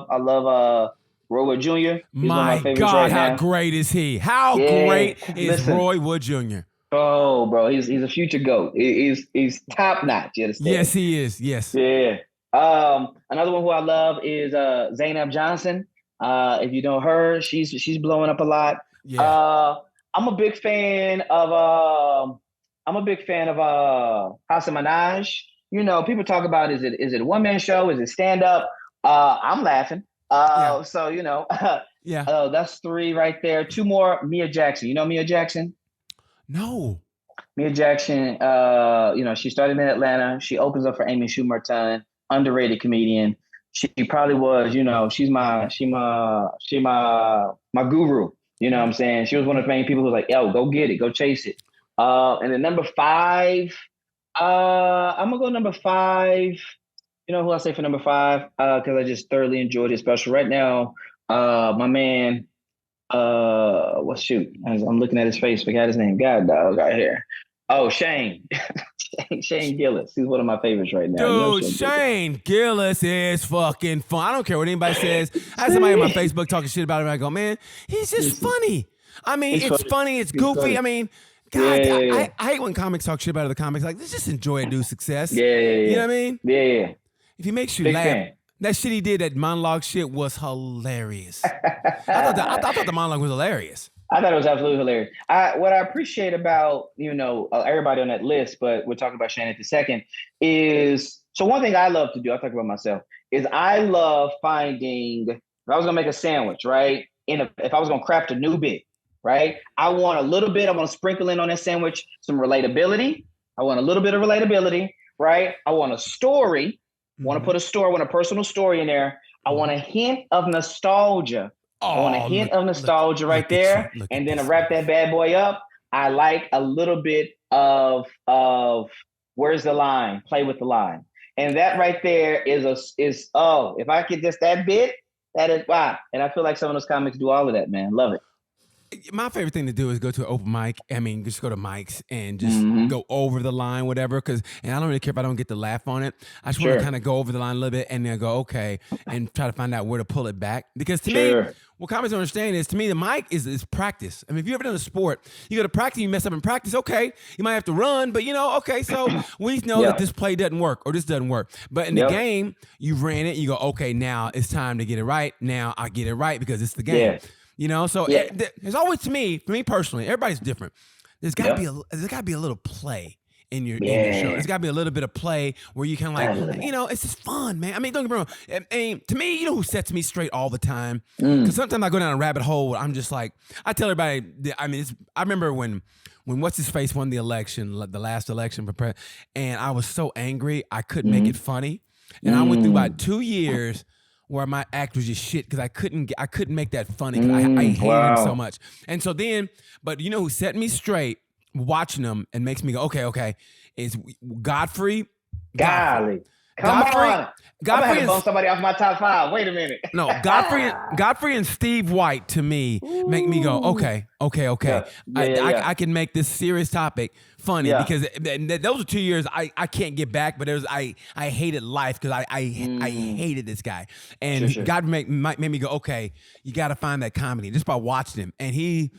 I love Roy Wood Jr. He's my God, how great is he? How great is Roy Wood Jr.? Oh, bro, he's a future GOAT. He's top notch. You understand? Yes, he is. Yes. Yeah. Another one who I love is Zainab Johnson. If you know her, she's blowing up a lot. Yeah. Uh, I'm a big fan of Hassan Minaj. You know, people talk about is it a one man show? Is it stand up? I'm laughing. Yeah. So you know, Yeah. that's three right there. Two more. Mia Jackson. You know Mia Jackson? No. Mia Jackson, you know, she started in Atlanta. She opens up for Amy Schumer ton, underrated comedian. She probably was, you know, my guru. You know what I'm saying? She was one of the main people who was like, yo, go get it, go chase it. And then number five, I'm gonna go number five. You know who I say for number five? Because I just thoroughly enjoyed his special. Right now, my man, well, shoot, I'm looking at his face, forgot his name. God, dog, right here. Oh, Shane. Shane Gillis. He's one of my favorites right now. You know Dude, Shane Gillis is fucking fun. I don't care what anybody says. I had somebody on my Facebook talking shit about him. I go, man, he's just funny. I mean, it's funny. It's goofy. Funny. I mean, God, Yeah. I hate when comics talk shit about other comics. Like, let's just enjoy a dude's success. Yeah. You know what I mean? Yeah. If he makes you Big laugh, fan. that shit he did, that monologue shit was hilarious. I thought the monologue was hilarious. I thought it was absolutely hilarious. What I appreciate about, you know, everybody on that list, but we're talking about Shane at the second, is so one thing I love to do, I'll talk about myself, is I love finding, if I was gonna make a sandwich, right? If I was gonna craft a new bit, right? I want a little bit, I want to sprinkle in on that sandwich some relatability. I want a little bit of relatability, right? I want a story. I want to put I want a personal story in there. I want a hint of nostalgia. I want a hint of nostalgia right there, and then to wrap that bad boy up, I like a little bit of where's the line? Play with the line, and that right there is if I get just that bit, that is wow. And I feel like some of those comics do all of that, man. Love it. My favorite thing to do is go to an open mic. I mean, just go to mics and just go over the line, whatever. And I don't really care if I don't get the laugh on it. I just want to kind of go over the line a little bit and then go, okay, and try to find out where to pull it back. Because to me, what comics don't understand is, to me, the mic is practice. I mean, if you've ever done a sport, you go to practice, you mess up in practice, okay, you might have to run, but okay, so we know that this play doesn't work or this doesn't work. But in the game, you ran it, you go, okay, now it's time to get it right. Now I get it right because it's the game. You know, so there's always, for me personally, everybody's different. There's got to be a little play in your show. There's got to be a little bit of play where you can it's just fun, man. I mean, don't get me wrong. I mean, to me, you know who sets me straight all the time? Because sometimes I go down a rabbit hole where I'm just like, I tell everybody, I mean, I remember when what's his face won the election, the last election for president, and I was so angry I couldn't make it funny, and I went through about 2 years where my act was just shit because I couldn't make that funny because I hated him so much. And so then, but you know who set me straight watching them and makes me go, okay, is Godfrey. Godfrey. Come on. I'm going to bump somebody off my top five. Wait a minute. No, Godfrry and Steve White to me make me go, okay. I can make this serious topic funny because those are 2 years I can't get back, but I hated life because I hated this guy. And God made me go, okay, you got to find that comedy just by watching him. And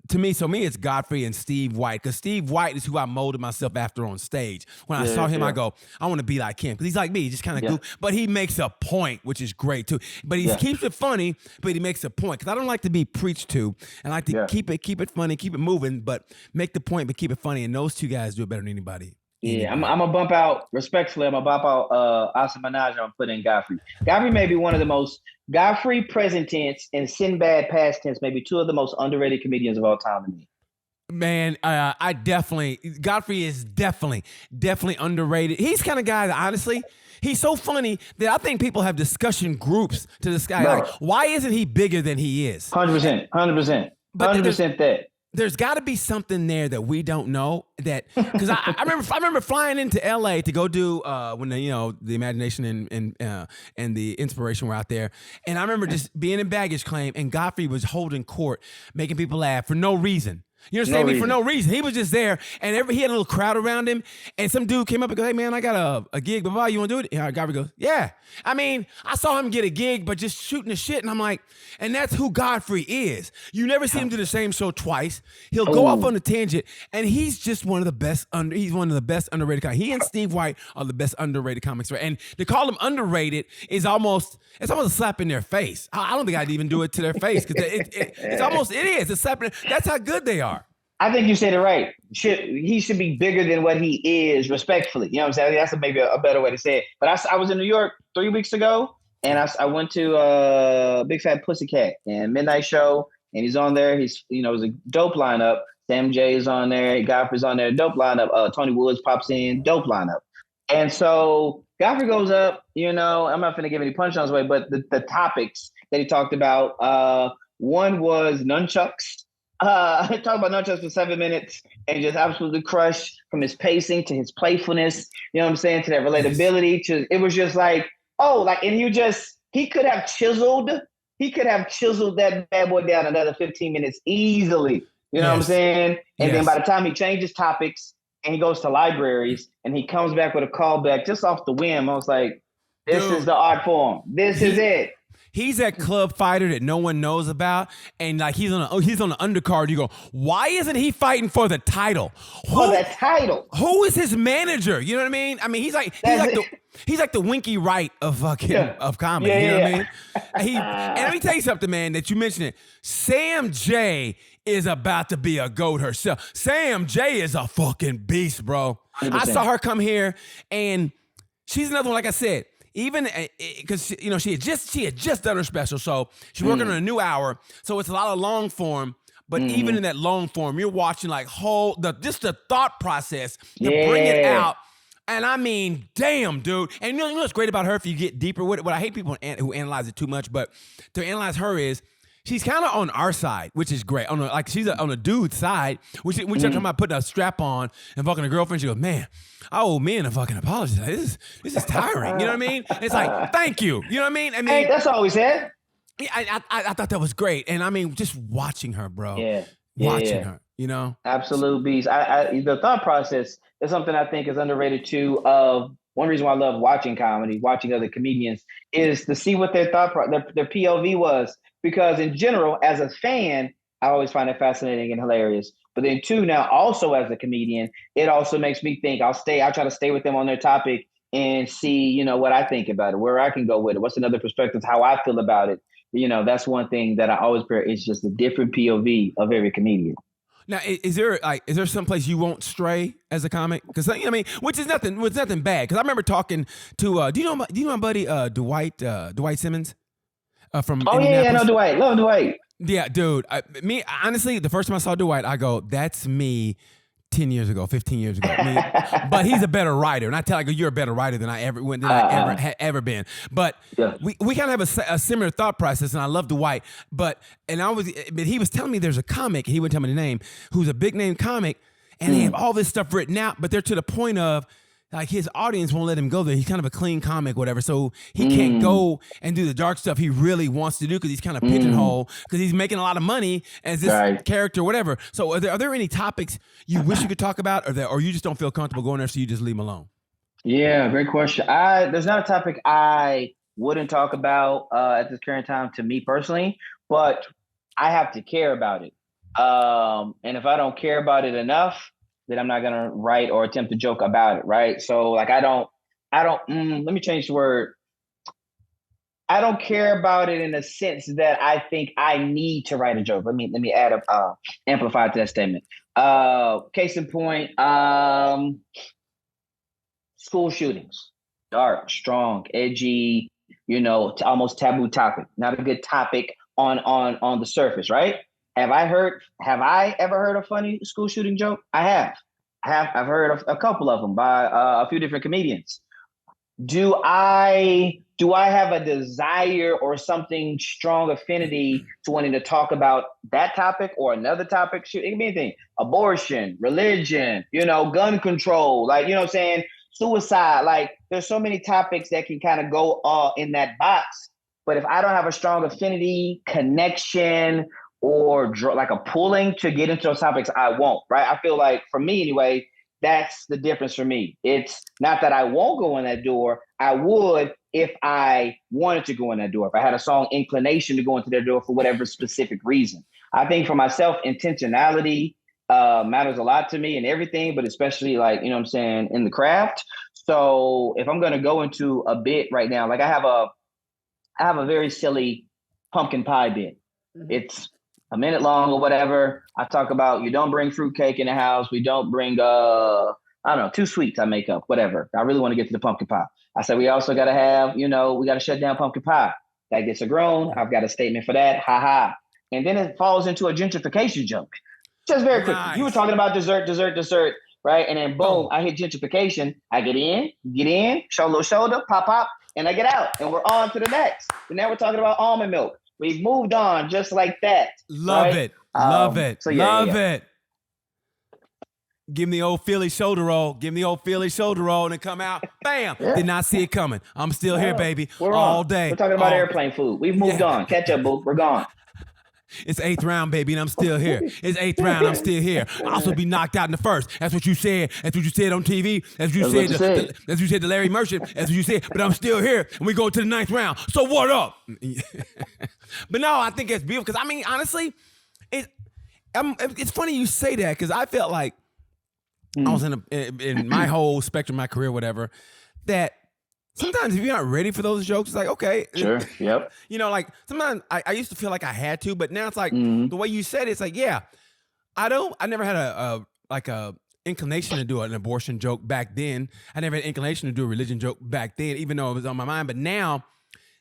to me, it's Godfrey and Steve White, because Steve White is who I molded myself after on stage. When I saw him, I go, I want to be like him, because he's like me, just kind of goof, but he makes a point, which is great too. But he keeps it funny, but he makes a point, because I don't like to be preached to, and I like to keep it funny, keep it moving, but make the point, but keep it funny. And those two guys do it better than anybody. Yeah, I'm gonna bump out respectfully. I'm gonna bump out Asa Minaj. I'm gonna put in Godfrey. Godfrey may be one of the most Godfrey present tense and Sinbad past tense, maybe two of the most underrated comedians of all time to me. Man, Godfrey is definitely underrated. He's kind of guy that honestly, he's so funny that I think people have discussion groups to this guy. Like, why isn't he bigger than he is? 100%. 100% that. There's got to be something there that we don't know, that because I remember flying into LA to go do when the imagination and the inspiration were out there, and I remember just being in baggage claim, and Godfrey was holding court, making people laugh for no reason. You understand me? For no reason. He was just there, and he had a little crowd around him, and some dude came up and goes, "Hey, man, I got a gig, blah, blah, you want to do it?" And Godfrey goes, "Yeah." I mean, I saw him get a gig, but just shooting the shit, and I'm like, and that's who Godfrey is. You never see him do the same show twice. He'll go off on a tangent, and he's just one of the best, he's one of the best underrated comics. He and Steve White are the best underrated comics, right? And to call him underrated is almost a slap in their face. I don't think I'd even do it to their face, because it is. It's a slap in, that's how good they are. I think you said it right. He should be bigger than what he is, respectfully. You know what I'm saying? That's maybe a better way to say it. But I was in New York 3 weeks ago, and I went to Big Fat Pussycat and Midnight Show, and he's on there. It was a dope lineup. Sam J is on there. Godfrey's on there. Dope lineup. Tony Woods pops in. Dope lineup. And so Godfrey goes up. I'm not going to give any punchlines away, but the topics that he talked about, one was nunchucks. Talk about nunchucks for 7 minutes and just absolutely crushed, from his pacing to his playfulness, you know what I'm saying, to that relatability. It was just like, and he could have chiseled that bad boy down another 15 minutes easily. You know what I'm saying? And then by the time he changes topics and he goes to libraries and he comes back with a callback just off the whim, I was like, this is the art form. This is it. He's that club fighter that no one knows about, and like he's on the undercard. You go, why isn't he fighting for the title? Who is his manager? You know what I mean? I mean, he's like the Winky Wright of of comedy. You know what I mean? And let me tell you something, man. That you mentioned it. Sam J is about to be a goat herself. Sam J is a fucking beast, bro. 100%. I saw her come here, and she's another one. Like I said. Even because she had just done her special, so she's working on a new hour, so it's a lot of long form. But even in that long form, you're watching like just the thought process to bring it out. And I mean, damn, dude. And you know what's great about her? If you get deeper with it, what I hate people who analyze it too much, but to analyze her is, she's kind of on our side, which is great. She's on a dude's side, which I'm talking about putting a strap on and fucking a girlfriend. She goes, man, I owe men a fucking apology. Like, this is tiring. You know what I mean? It's like, thank you. You know what I mean? Hey, that's all we said. Yeah, I thought that was great. And I mean, just watching her, bro. Watching her, Absolute beast. The thought process is something I think is underrated too. One reason why I love watching comedy, watching other comedians, is to see what their their POV was. Because in general, as a fan, I always find it fascinating and hilarious. But then too, now also as a comedian, it also makes me think. I'll try to stay with them on their topic and see, what I think about it, where I can go with it. What's another perspective, how I feel about it. That's one thing that I always pair. It's just a different POV of every comedian. Now, is there some place you won't stray as a comic? Because which is nothing bad. Because I remember talking to do you know my buddy Dwight Simmons? From Indianapolis. I know Dwight. Love Dwight. Yeah, dude. Honestly, the first time I saw Dwight, I go, that's me 10 years ago, 15 years ago. But he's a better writer. And I tell you, you're a better writer than I ever been. But we kind of have a similar thought process, and I love Dwight. But he was telling me there's a comic, and he wouldn't tell me the name, who's a big name comic, and they have all this stuff written out, but they're to the point of, like, his audience won't let him go there. He's kind of a clean comic, whatever. So he can't go and do the dark stuff he really wants to do because he's kind of pigeonholed because he's making a lot of money as this character, whatever. So are there any topics you wish you could talk about, or you just don't feel comfortable going there, so you just leave them alone? Yeah, great question. There's not a topic I wouldn't talk about at this current time, to me personally, but I have to care about it. And if I don't care about it enough, then I'm not gonna write or attempt to joke about it, right? So like I don't. Let me change the word. I don't care about it in the sense that I think I need to write a joke. Let me add amplify to that statement. Case in point, school shootings, dark, strong, edgy, almost taboo topic. Not a good topic on the surface, right? Have I ever heard a funny school shooting joke? I have. I've heard a couple of them by a few different comedians. Do I have a desire or something strong affinity to wanting to talk about that topic or another topic? It can be anything. Abortion, religion, gun control, like, you know what I'm saying? Suicide. Like, there's so many topics that can kind of go in that box. But if I don't have a strong affinity, connection, or like a pulling to get into those topics, I won't, right? I feel like for me anyway, that's the difference for me. It's not that I won't go in that door. I would if I wanted to go in that door, if I had a strong inclination to go into that door for whatever specific reason. I think for myself, intentionality matters a lot to me and everything, but especially like, you know what I'm saying, in the craft. So if I'm going to go into a bit right now, like I have a very silly pumpkin pie bit. It's a minute long or whatever. I talk about you don't bring fruitcake in the house. We don't bring I don't know, 2 sweets I make up, whatever. I really want to get to the pumpkin pie. I said we also gotta have, we gotta shut down pumpkin pie. That gets a groan. I've got a statement for that. Ha ha. And then it falls into a gentrification joke. Just very quickly. Nice. You were talking about dessert, right? And then boom, I hit gentrification. I get in, show a little shoulder, pop, pop, and I get out. And we're on to the next. And now we're talking about almond milk. We've moved on just like that. Love right? it. Love it. So love it. Give me the old Philly shoulder roll. And then come out. Bam. Yeah. Did not see it coming. I'm still here, baby. We're all on. day. We're talking about airplane food. We've moved on. Catch up, boo. We're gone. It's 8th round, baby, and I'm still here. It's 8th round, I'm still here. I'll also be knocked out in the first. That's what you said. That's what you said on TV. That's what you said to Larry Merchant. That's what you said. But I'm still here, and we go to the 9th round. So what up? But no, I think it's beautiful because, I mean, honestly, it's funny you say that because I felt like I was in my whole spectrum of my career, whatever, that sometimes if you're not ready for those jokes, it's like, okay. Sure, yep. Like sometimes I used to feel like I had to, but now it's like the way you said it, it's like, yeah, I never had a inclination to do an abortion joke back then. I never had an inclination to do a religion joke back then, even though it was on my mind. But now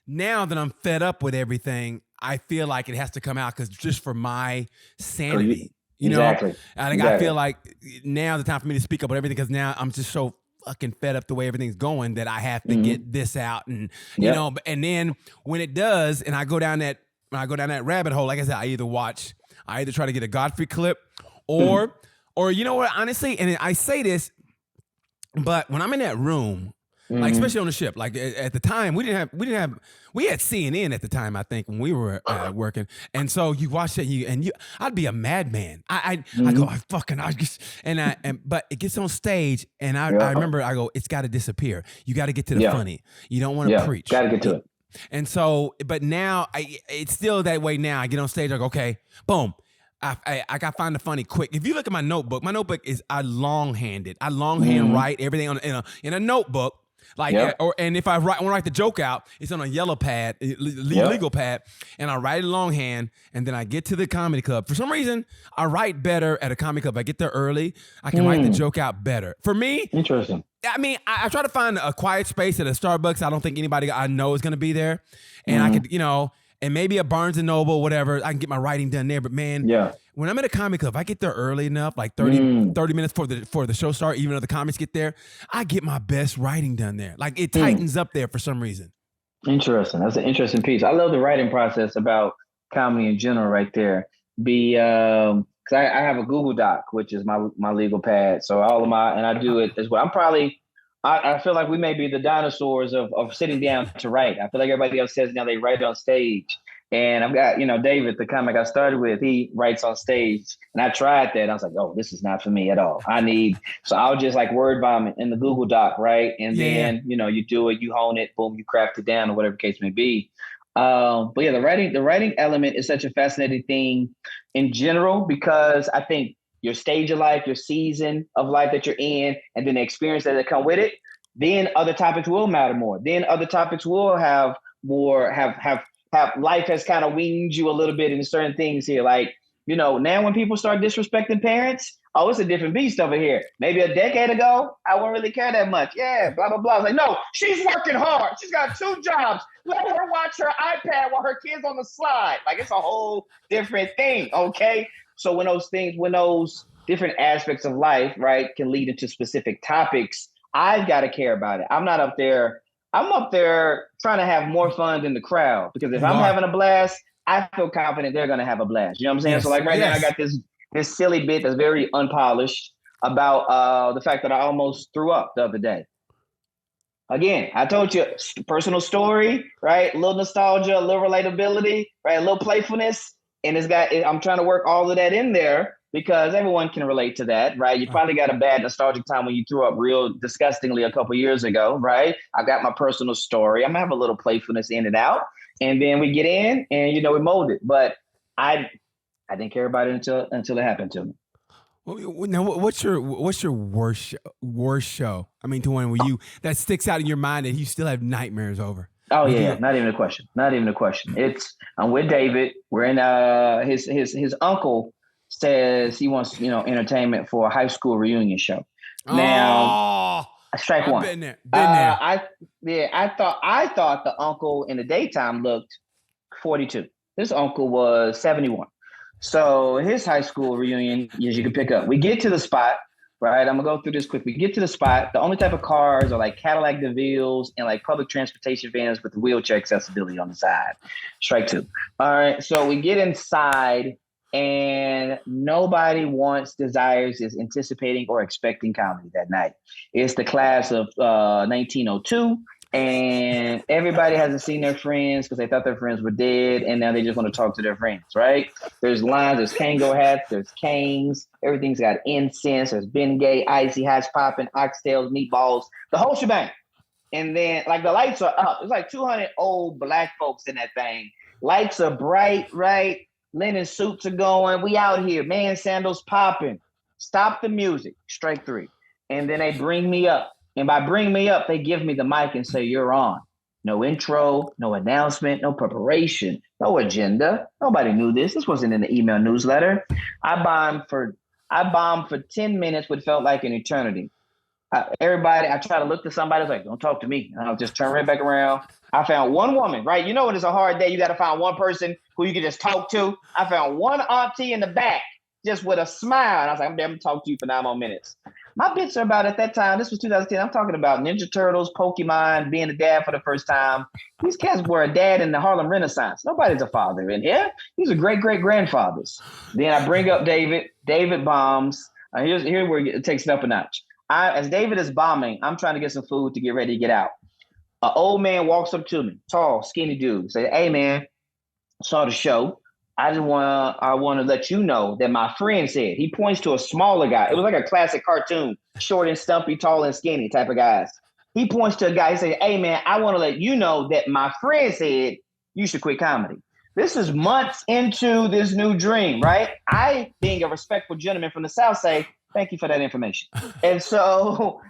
that I'm fed up with everything, I feel like it has to come out because just for my sanity, exactly. I feel like now the time for me to speak up on everything because now I'm just so fucking fed up the way everything's going that I have to get this out, and you know, and then when it does, and I go down that rabbit hole, like I said, I either try to get a Godfrey clip, or you know what, honestly, and I say this, but when I'm in that room, like especially on the ship, like at the time we had CNN at the time, I think, when we were working, and so you watch that, I'd be a madman. I go, but it gets on stage, and I remember I go, it's got to disappear. You got to get to the funny. You don't want to preach. Got to get to it. And so, but now it's still that way. Now I get on stage, I go, okay, boom. I got to find the funny quick. If you look at my notebook is I longhand write everything in a notebook. Like, and if I want to write the joke out, it's on a yellow pad, legal pad, and I write it longhand, and then I get to the comedy club. For some reason, I write better at a comedy club. I get there early. I can write the joke out better. For me, interesting. I mean, I try to find a quiet space at a Starbucks. I don't think anybody I know is going to be there, and I could, and maybe a Barnes and Noble, whatever. I can get my writing done there. But man, when I'm at a comedy club, I get there early enough, like 30 minutes before the show starts, even though the comics get there, I get my best writing done there. Like it tightens up there for some reason. Interesting. That's an interesting piece. I love the writing process about comedy in general right there. Because I have a Google Doc, which is my legal pad. So and I do it as well. I feel like we may be the dinosaurs of sitting down to write. I feel like everybody else says now they write on stage. And I've got, David, the comic I started with, he writes on stage. And I tried that. I was like, oh, this is not for me at all. So I'll just like word vomit in the Google Doc, right? And then, you do it, you hone it, boom, you craft it down or whatever case may be. But yeah, the writing element is such a fascinating thing in general, because I think your stage of life, your season of life that you're in, and then the experience that come with it, then other topics will matter more. Then other topics will have more, have life has kind of weaned you a little bit in certain things here. Like, now when people start disrespecting parents, oh, it's a different beast over here. Maybe a decade ago, I wouldn't really care that much. Yeah, blah, blah, blah. I was like, no, she's working hard. She's got 2 jobs. Let her watch her iPad while her kid's on the slide. Like, it's a whole different thing, okay? So when those different aspects of life, right, can lead into specific topics, I've got to care about it. I'm up there trying to have more fun than the crowd, because if I'm having a blast, I feel confident they're going to have a blast. You know what I'm saying? Yes, so like now I got this silly bit that's very unpolished about the fact that I almost threw up the other day. Again, I told you, personal story, right? A little nostalgia, a little relatability, right? A little playfulness. and I'm trying to work all of that in there because everyone can relate to that, right? You probably got a bad nostalgic time when you threw up real disgustingly a couple years ago, right? I got my personal story. I'm gonna have a little playfulness in and out, and then we get in, and we mold it. But I didn't care about it until it happened to me. Well, now, what's your worst show? I mean, to one where that sticks out in your mind that you still have nightmares over. Oh yeah, not even a question. Not even a question. I'm with David. We're in his uncle says he wants entertainment for a high school reunion show. Now, strike one. Been there. I thought the uncle in the daytime looked 42. His uncle was 71. So his high school reunion, as you can pick up, we get to the spot. Right, I'm gonna go through this quick. We get to the spot. The only type of cars are like Cadillac DeVille's and like public transportation vans with wheelchair accessibility on the side. Strike two. All right, so we get inside, and nobody is anticipating or expecting comedy that night. It's the class of 1902. And everybody hasn't seen their friends because they thought their friends were dead, and now they just want to talk to their friends, right? There's lines, there's Kango hats, there's canes, everything's got incense, there's Bengay, icy hots popping, oxtails, meatballs, the whole shebang. And then, like, the lights are up. There's like 200 old black folks in that thing. Lights are bright, right? Linen suits are going. We out here, man, sandals popping. Stop the music, strike three. And then they bring me up. And by bring me up, they give me the mic and say, you're on. No intro, no announcement, no preparation, no agenda. Nobody knew this. This wasn't in the email newsletter. I bombed for 10 minutes, what felt like an eternity. I try to look to somebody, I was like, don't talk to me. And I'll just turn right back around. I found one woman, right? You know when it's a hard day, you got to find one person who you can just talk to. I found one auntie in the back, just with a smile. And I was like, I'm going to talk to you for 9 more minutes. My bits are about, at that time, this was 2010, I'm talking about Ninja Turtles, Pokemon, being a dad for the first time. These cats were a dad in the Harlem Renaissance. Nobody's a father in here. These are great-great-grandfathers. Then I bring up David. David bombs. Here's where it takes it up a notch. As David is bombing, I'm trying to get some food to get ready to get out. An old man walks up to me, tall, skinny dude, say, hey, man, saw the show. I want to let you know that my friend said, he points to a smaller guy. It was like a classic cartoon, short and stumpy, tall and skinny type of guys. He points to a guy, he said, hey man, I want to let you know that my friend said you should quit comedy. This is months into this new dream, right? I, being a respectful gentleman from the South, say, thank you for that information. And so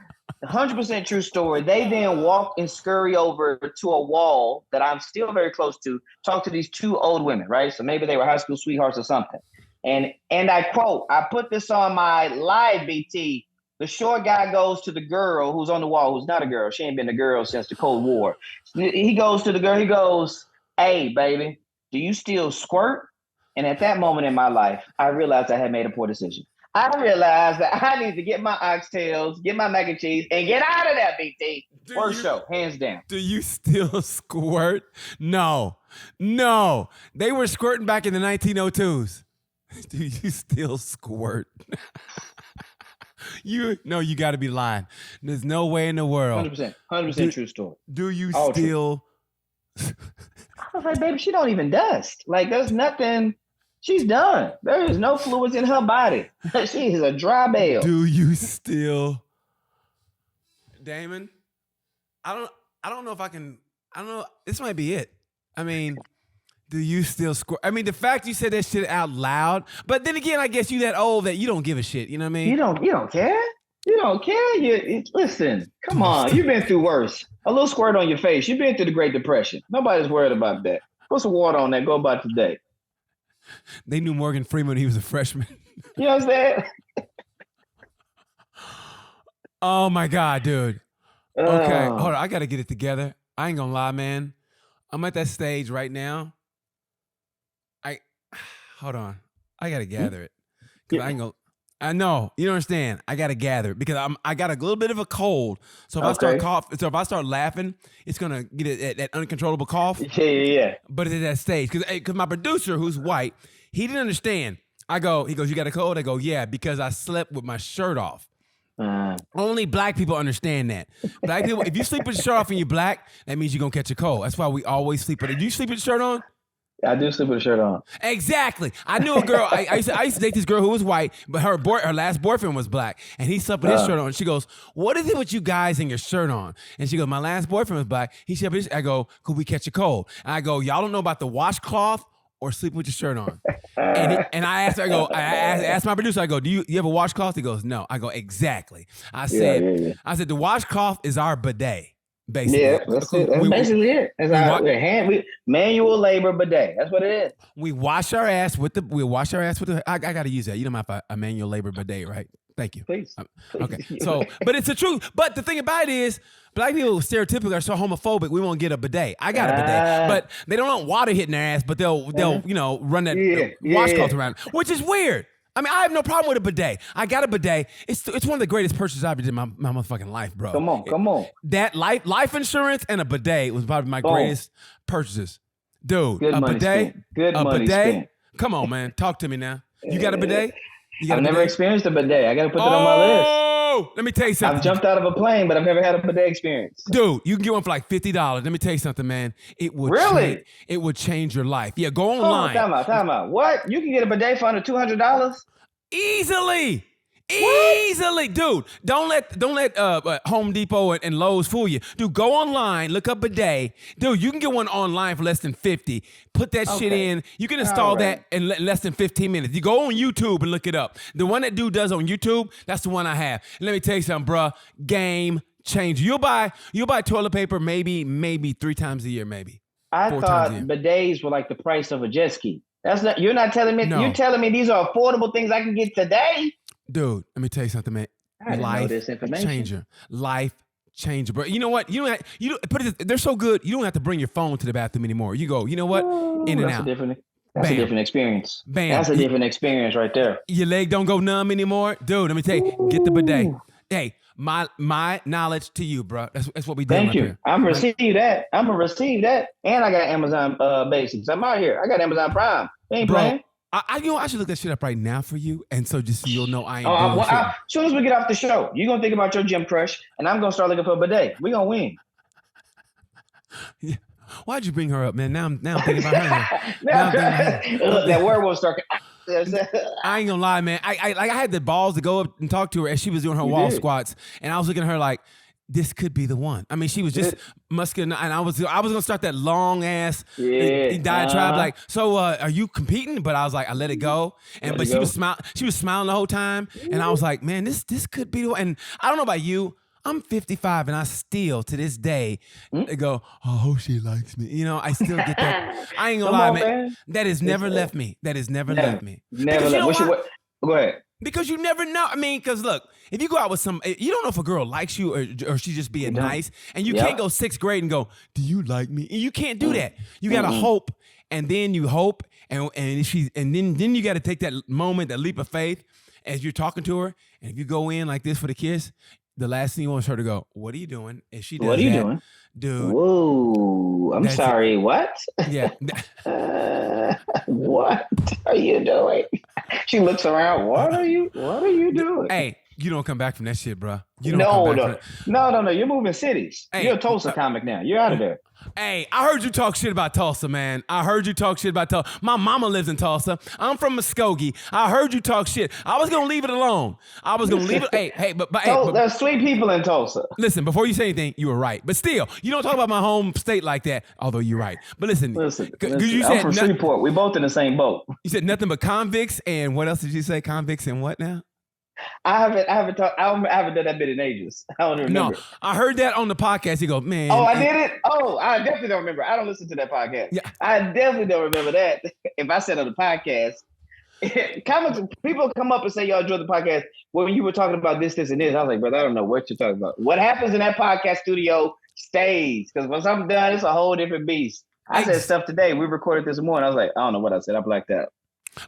100% true story. They then walk and scurry over to a wall that I'm still very close to, talk to these 2 old women, right? So maybe they were high school sweethearts or something. And I quote, I put this on my live BT. The short guy goes to the girl who's on the wall, who's not a girl. She ain't been a girl since the Cold War. He goes to the girl, he goes, hey, baby, do you still squirt? And at that moment in my life, I realized I had made a poor decision. I realized that I need to get my oxtails, get my mac and cheese, and get out of that, BT. Worst show, hands down. Do you still squirt? No. They were squirting back in the 1902s. Do you still squirt? You got to be lying. There's no way in the world. 100% true story. Do you still? I was like, baby, she don't even dust. Like, there's nothing. She's done. There is no fluids in her body. She is a dry bale. Do you still, Damon? I don't know if I can. I don't know. This might be it. I mean, do you still squirt? I mean, the fact you said that shit out loud. But then again, I guess you that old that you don't give a shit. You know what I mean? You don't care. You don't care. Listen. Come on. You've been through worse. A little squirt on your face. You've been through the Great Depression. Nobody's worried about that. Put some water on that. Go about today. They knew Morgan Freeman when he was a freshman. You know what I'm saying? Oh my God, dude. Okay, hold on. I got to get it together. I ain't gonna lie, man. I'm at that stage right now. Hold on. I got to gather it. Yeah. I know. You don't understand. I got to gather it because I got a little bit of a cold. So if I start coughing, if I start laughing, it's going to get that uncontrollable cough. Yeah. But it's at that stage. Because my producer, who's white, he didn't understand. He goes, you got a cold? I go, yeah, because I slept with my shirt off. Only black people understand that. Black people, if you sleep with your shirt off and you're black, that means you're going to catch a cold. That's why we always sleep with it. Do you sleep with your shirt on? I do sleep with a shirt on. Exactly. I knew a girl. I used to date this girl who was white, but her last boyfriend was black, and he slept with his shirt on. And she goes, "What is it with you guys and your shirt on?" And she goes, "My last boyfriend was black. He slept with his." I go, "Could we catch a cold?" And I go, "Y'all don't know about the washcloth or sleep with your shirt on." And I asked her, I asked my producer, I go, "Do you have a washcloth?" He goes, "No." I go, "Exactly." I said, the washcloth is our bidet. Basically. Yeah, that's it. That's basically it. It's our manual labor bidet. That's what it is. We wash our ass with the. I got to use that. You don't have a manual labor bidet, right? Thank you. Please. Okay. So, but it's the truth. But the thing about it is, black people stereotypically are so homophobic. We won't get a bidet. I got a bidet, but they don't want water hitting their ass. But they'll run that washcloth around, which is weird. I mean, I have no problem with a bidet. I got a bidet. It's one of the greatest purchases I've ever did in my motherfucking life, bro. Come on. That life insurance and a bidet was probably my greatest purchases. Dude, good a money bidet? Spent. Good a money bidet? Spent. Come on, man. Talk to me now. You got a bidet? I've never experienced a bidet. I got to put that on my list. Oh, let me tell you something. I've jumped out of a plane, but I've never had a bidet experience. Dude, you can get one for like $50. Let me tell you something, man. It would change your life. Yeah, go online. Time out. What? You can get a bidet for under $200? Easily. What? Dude. Don't let Home Depot and Lowe's fool you. Dude, go online, look up bidet. Dude, you can get one online for less than $50. Put that shit in. You can install that in less than 15 minutes. You go on YouTube and look it up. The one that dude does on YouTube, that's the one I have. And let me tell you something, bruh. Game changer. You'll buy toilet paper maybe 3 times a year, maybe. I thought bidets were like the price of a jet ski. You're not telling me. No. You're telling me these are affordable things I can get today. Dude, let me tell you something, man. Life changer, bro. You know what? They're so good. You don't have to bring your phone to the bathroom anymore. You go. You know what? In and out. That's a different experience. Bam. That's a different experience right there. Your leg don't go numb anymore, dude. Let me tell you. Get the bidet. Hey, my knowledge to you, bro. That's what we do. Thank you. I'm gonna receive that. And I got Amazon Basics. I'm out here. I got Amazon Prime. They ain't playing. I should look that shit up right now for you, and so just so you'll know I ain't doing shit. As soon as we get off the show, you're gonna think about your gym crush, and I'm gonna start looking for a bidet. We gonna win. Yeah. Why'd you bring her up, man? Now I'm thinking about her. That word will start. I ain't gonna lie, man. I had the balls to go up and talk to her as she was doing her wall squats, and I was looking at her like, this could be the one. I mean, she was just muscular, and I was gonna start that long ass diatribe, like, so are you competing? But I was like, I let it go, she was smiling the whole time, and I was like, man, this could be the one. And I don't know about you, I'm 55, and I still to this day go, oh, she likes me. You know, I still get that. I ain't gonna lie, man. That has never left me. That has never left me. Never left. Go ahead. Because you never know. I mean, because look, if you go out with you don't know if a girl likes you or she's just being nice, and you can't go 6th grade and go, do you like me? And you can't do that. You gotta hope, and then you hope, and then you gotta take that moment, that leap of faith, as you're talking to her, and if you go in like this for the kiss, the last thing you want is her to go, what are you doing? If she does what are you doing? Dude. Whoa, I'm sorry, what? Yeah. What are you doing? She looks around, what are you doing? Hey, you don't come back from that shit, bro. No. You're moving cities. Hey, you're a Tulsa comic now. You're out of there. Hey, I heard you talk shit about Tulsa, man. I heard you talk shit about Tulsa. My mama lives in Tulsa. I'm from Muskogee. I heard you talk shit. I was gonna leave it alone. But there's sweet people in Tulsa. Listen, before you say anything, you were right. But still, you don't talk about my home state like that. Although you're right. But listen. You said I'm from Shreveport. We both in the same boat. You said nothing but convicts, and what else did you say? Convicts and what now? I haven't done that bit in ages. I don't remember. No, I heard that on the podcast. You go, man. Oh, I did it? Oh, I definitely don't remember. I don't listen to that podcast. Yeah. I definitely don't remember that. If I said on the podcast, people come up and say, y'all enjoy the podcast. When you were talking about this, and this, I was like, brother, I don't know what you're talking about. What happens in that podcast studio stays. Because once I'm done, it's a whole different beast. I said stuff today. We recorded this morning. I was like, I don't know what I said. I blacked out.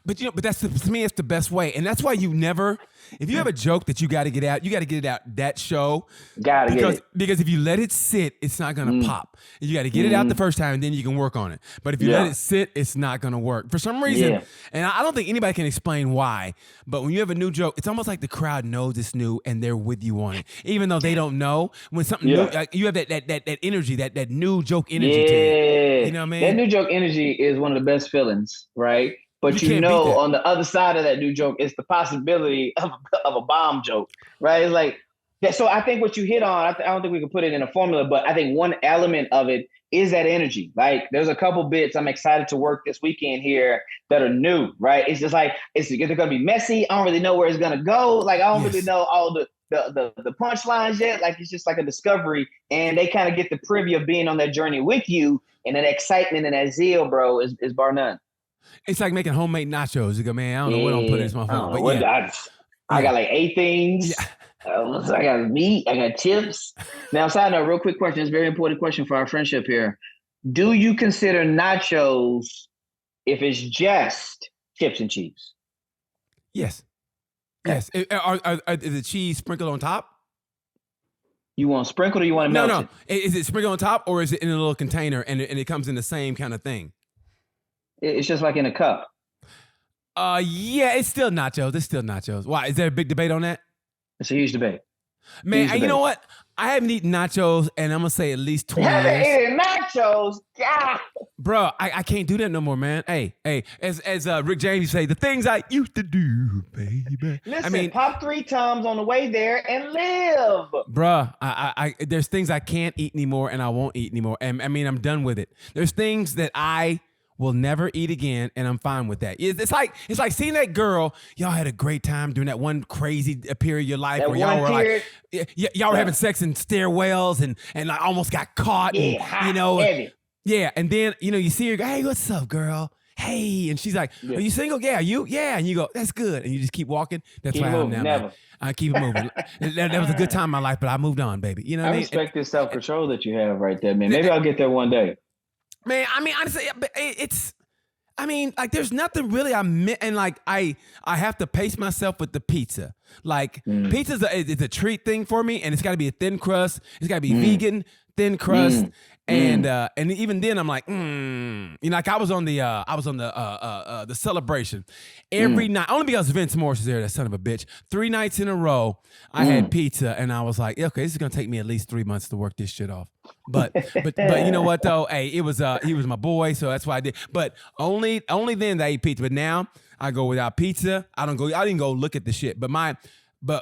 But but to me, it's the best way, and that's why you never. If you have a joke that you got to get out, you got to get it out that show. Gotta get it. Because if you let it sit, it's not gonna pop. You got to get it out the first time, and then you can work on it. But if you let it sit, it's not gonna work for some reason. And I don't think anybody can explain why. But when you have a new joke, it's almost like the crowd knows it's new and they're with you on it, even though they don't know when something new. Like you have that energy, that new joke energy. To you. You know what I mean? That new joke energy is one of the best feelings, right? But you know, on the other side of that new joke is the possibility of a bomb joke, right? It's like that. So I think what you hit on, I don't think we can put it in a formula, but I think one element of it is that energy. Like there's a couple bits I'm excited to work this weekend here that are new, right? It's just like it's going to be messy. I don't really know where it's going to go. Like I don't really know all the punchlines yet. Like it's just like a discovery, and they kind of get the privy of being on that journey with you, and that excitement and that zeal, bro, is bar none. It's like making homemade nachos. You go, man, I don't know what I'm putting in this motherfucker. But I got like 8 things. Yeah. I got meat. I got chips. Now, side note, real quick question. It's a very important question for our friendship here. Do you consider nachos if it's just chips and cheese? Yes. Yes. Is the cheese sprinkled on top? You want sprinkled or you want it melted? No. Is it sprinkled on top or is it in a little container and it comes in the same kind of thing? It's just like in a cup. Yeah, it's still nachos. It's still nachos. Why? Is there a big debate on that? It's a huge debate. Man, you know what? I haven't eaten nachos, and I'm gonna say at least 20 years. Haven't eaten nachos, God. Bro, I can't do that no more, man. Hey, as Rick James say, the things I used to do, baby. Listen, pop 3 times on the way there and live. Bruh, I there's things I can't eat anymore, and I won't eat anymore. And I mean, I'm done with it. There's things that I will never eat again, and I'm fine with that. It's like seeing that girl. Y'all had a great time during that one crazy period of your life where y'all were like, y'all were having sex in stairwells and like almost got caught. Yeah, and, heavy. Yeah, and then you see her go, hey, what's up, girl? Hey, and she's like, are you single? Yeah, you? Yeah, and you go, that's good, and you just keep walking. That's why I'm now. Man. I keep moving. that was a good time in my life, but I moved on, baby. You know what I mean? Respect this self-control that you have right there, man. Maybe I'll get there one day. Man, I mean, honestly, like, there's nothing really and like, I have to pace myself with the pizza. Like, pizza's a treat thing for me, and it's got to be a thin crust. It's got to be vegan, thin crust. And even then I'm like, like I was on the celebration every night, only because Vince Morris is there, that son of a bitch. 3 nights in a row, I had pizza, and I was like, okay, this is gonna take me at least 3 months to work this shit off. But you know what though? Hey, he was my boy, so that's why I did. But only then did I eat pizza. But now I go without pizza. I didn't go look at the shit. But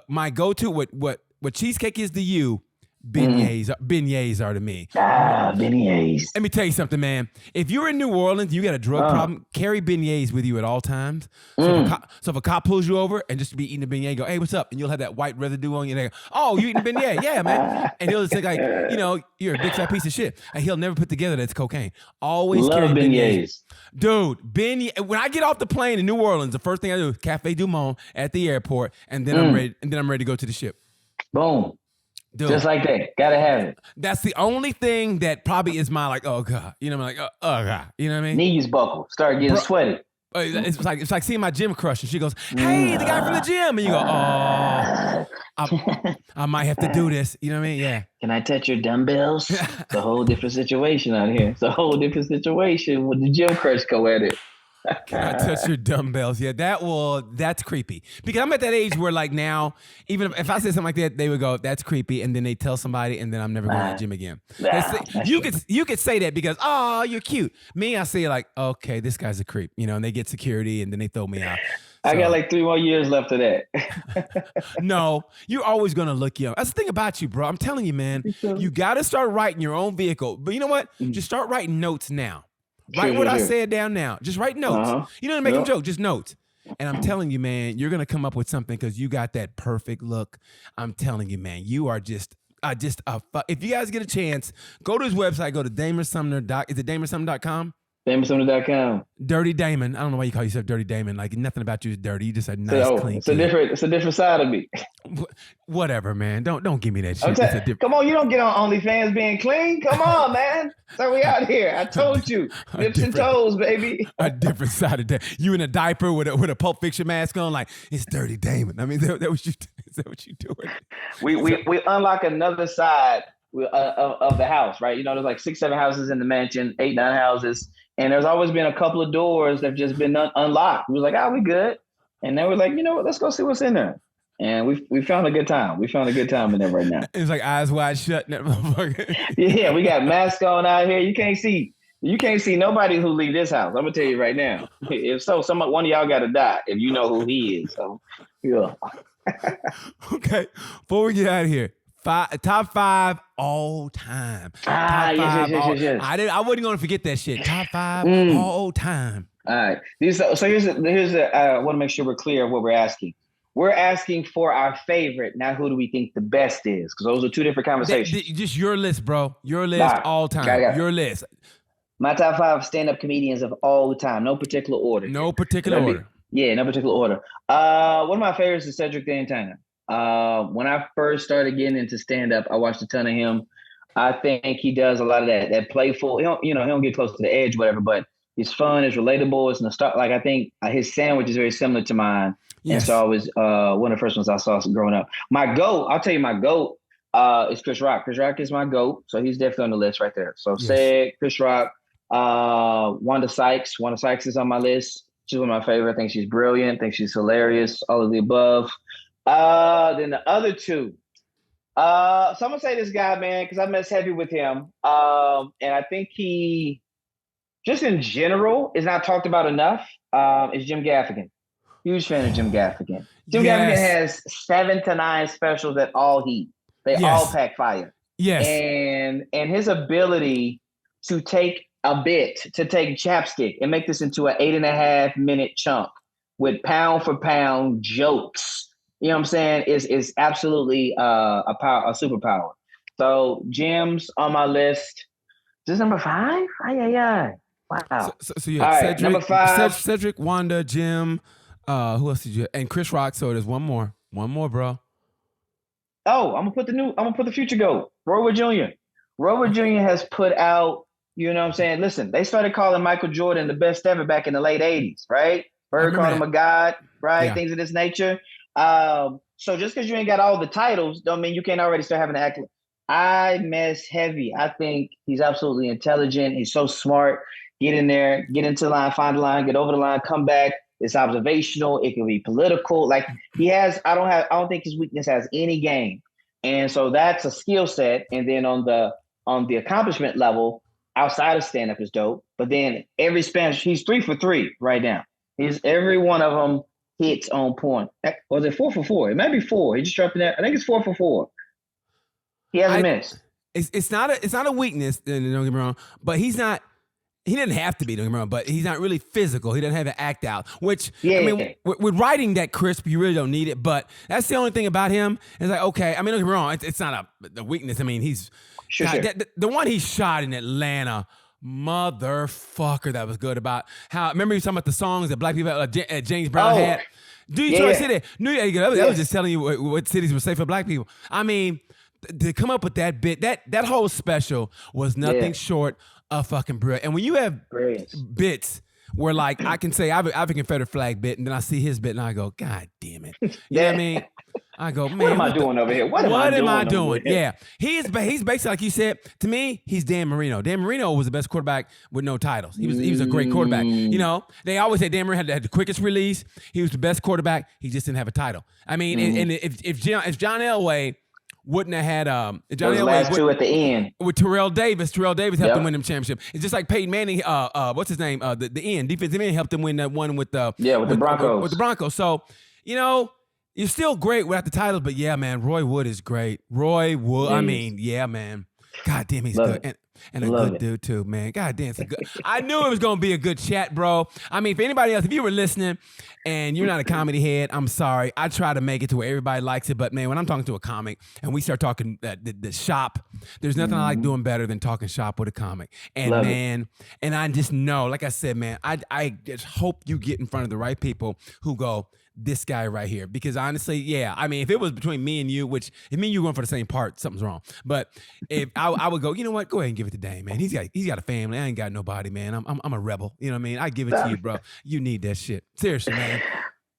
my go-to what cheesecake is to you. Beignets are to me. Beignets. Let me tell you something, man. If you're in New Orleans, you got a drug problem, carry beignets with you at all times. So if a cop pulls you over and just be eating a beignet, go, hey, what's up? And you'll have that white residue on you. And they go, oh, you eating a beignet? Yeah, man. And he'll just think like, you're a big fat piece of shit. And he'll never put together that's cocaine. Always love carry beignets. Dude, beignet. When I get off the plane in New Orleans, the first thing I do is Cafe Du Monde at the airport, and then I'm ready to go to the ship. Boom. Dude, just like that. Gotta have it. That's the only thing that probably is my like, oh God. You know, I'm like, oh God. You know what I mean? Knees buckle. Start getting sweaty. It's like seeing my gym crush, and she goes, hey, the guy from the gym. And you go, oh, I might have to do this. You know what I mean? Yeah. Can I touch your dumbbells? It's a whole different situation out here. It's a whole different situation when the gym crush go at it. Can I touch your dumbbells? Yeah, that's creepy. Because I'm at that age where like now, even if I said something like that, they would go, that's creepy. And then they tell somebody, and then I'm never going to the gym again. You could say that because, oh, you're cute. Me, I say like, okay, this guy's a creep, and they get security and then they throw me out. I got like 3 more years left of that. No, you're always going to look young. That's the thing about you, bro. I'm telling you, man, you got to start writing your own vehicle. But you know what? Just start writing notes now. Write what I said down now. Just write notes. You don't make them joke, just notes. And I'm telling you, man, you're going to come up with something because you got that perfect look. I'm telling you, man, you are just if you guys get a chance, go to his website, go to Damon Sumner. Is it DamonSumner.com? DamonSumner.com. Dirty Damon. I don't know why you call yourself Dirty Damon. Like nothing about you is dirty. You just a nice, So, clean it's a kid. different side of me. Whatever, man. Don't give me that shit. It's a different. Come on, you don't get on OnlyFans being clean. Come on, man. So we out here. I told you, nips and toes, baby. A different side of that. You in a diaper with a Pulp Fiction mask on, like it's Dirty Damon. I mean, that was you. Is that what you doing? We unlock another side of the house, right? You know, there's like 6, 7 houses in the mansion, 8, 9 houses, and there's always been a couple of doors that've just been unlocked. We was like, we good, and then we're like, you know what? Let's go see what's in there. And we found a good time. We found a good time in there right now. It's like eyes wide shut. That motherfucker. Yeah, we got masks on out here. You can't see nobody who leave this house. I'm gonna tell you right now. If so, one of y'all got to die if you know who he is. So, yeah. Okay, before we get out of here, top 5 all time. Yes. I wasn't gonna forget that shit. Top 5 all time. All right. So here's I want to make sure we're clear of what we're asking. We're asking for our favorite, not who do we think the best is, because those are 2 different conversations. Just your list, bro. Your list all time. Got it. Your list. My top 5 stand-up comedians of all the time. No particular order. No particular order. Yeah, no particular order. One of my favorites is Cedric the Entertainer. When I first started getting into stand-up, I watched a ton of him. I think he does a lot of that playful. He don't get close to the edge, whatever, but he's fun, it's relatable, it's nostalgic. Like, I think his sandwich is very similar to mine. Yes. And so I was one of the first ones I saw growing up. My GOAT, I'll tell you my GOAT is Chris Rock. Chris Rock is my GOAT, so he's definitely on the list right there. So Ced, Chris Rock, Wanda Sykes. Wanda Sykes is on my list. She's one of my favorite. I think she's brilliant. I think she's hilarious. All of the above. Then the other 2. So I'm gonna say this guy, man, because I mess heavy with him. And I think he, just in general, is not talked about enough. Is Jim Gaffigan. Huge fan of Jim Gaffigan. Jim Gaffigan has 7 to 9 specials that all heat. They all pack fire. Yes. And his ability to take chapstick and make this into an 8.5 minute chunk with pound for pound jokes, you know what I'm saying, is absolutely a superpower. So Jim's on my list. Is this number 5? Wow. So you have Cedric, number 5. Cedric, Wanda, Jim. Who else did you have? And Chris Rock. So there's one more, bro. Oh, I'm gonna put the future GOAT, Roy Wood Jr. Roy Wood Jr. has put out, you know what I'm saying? Listen, they started calling Michael Jordan the best ever back in the late 80s, right? Bird called him a god, right? Yeah. Things of this nature. So just because you ain't got all the titles don't mean you can't already start having to act. I mess heavy. I think he's absolutely intelligent. He's so smart. Get in there, get into the line, find the line, get over the line, come back. It's observational. It can be political. Like he has, I don't think his weakness has any game. And so that's a skill set. And then on the accomplishment level, outside of stand-up is dope. But then every Spanish, he's 3 for 3 right now. Every one of them hits on point. Was it 4 for 4? It might be 4. He just dropped in there. I think it's 4 for 4. He hasn't missed. It's not a weakness, don't get me wrong, but he doesn't have to be, don't get me wrong, but he's not really physical. He doesn't have to act out, which, I mean, with writing that crisp, you really don't need it, but that's the only thing about him. It's like, okay, I mean, don't get me wrong, it's not a weakness. I mean, he's, sure. The one he shot in Atlanta, motherfucker, that was good about how, remember you was talking about the songs that black people, James Brown had? Detroit City. New York, I was just telling you what cities were safe for black people. I mean, to come up with that bit, that whole special was nothing short of fucking brilliant. And when you have bits where, like, I can say I have a Confederate flag bit, and then I see his bit, and I go, God damn it. You know what I mean? I go, man, what am I doing over here? What am I doing? Yeah. He's basically, like you said, to me, he's Dan Marino. Dan Marino was the best quarterback with no titles. He was a great quarterback. You know, they always say Dan Marino had the quickest release. He was the best quarterback. He just didn't have a title. I mean, and if John Elway wouldn't have had John Elway last 2 at the end with Terrell Davis. Terrell Davis helped him win them championship. It's just like Peyton Manning. What's his name? The end defensive end helped him win that one with the Broncos. With the Broncos. So you're still great without the titles, but yeah, man, Roy Wood is great. Roy Wood. I mean, yeah, man. God damn, he's good. and a Love good it. dude too, man. God damn, it's a good. I knew it was gonna be a good chat, bro. I mean, for anybody else, if you were listening and you're not a comedy head, I'm sorry. I try to make it to where everybody likes it, but man, when I'm talking to a comic and we start talking the shop, there's nothing I like doing better than talking shop with a comic. And Love it. man, and I just know, like I said, man, I just hope you get in front of the right people who go, this guy right here. Because honestly, yeah, I mean, if it was between me and you, which if me and you going for the same part, something's wrong. But if I would go, you know what? Go ahead and give it to Dame, man. He's got a family. I ain't got nobody, man. I'm a rebel. You know what I mean? I give it to you, bro. You need that shit. Seriously, man.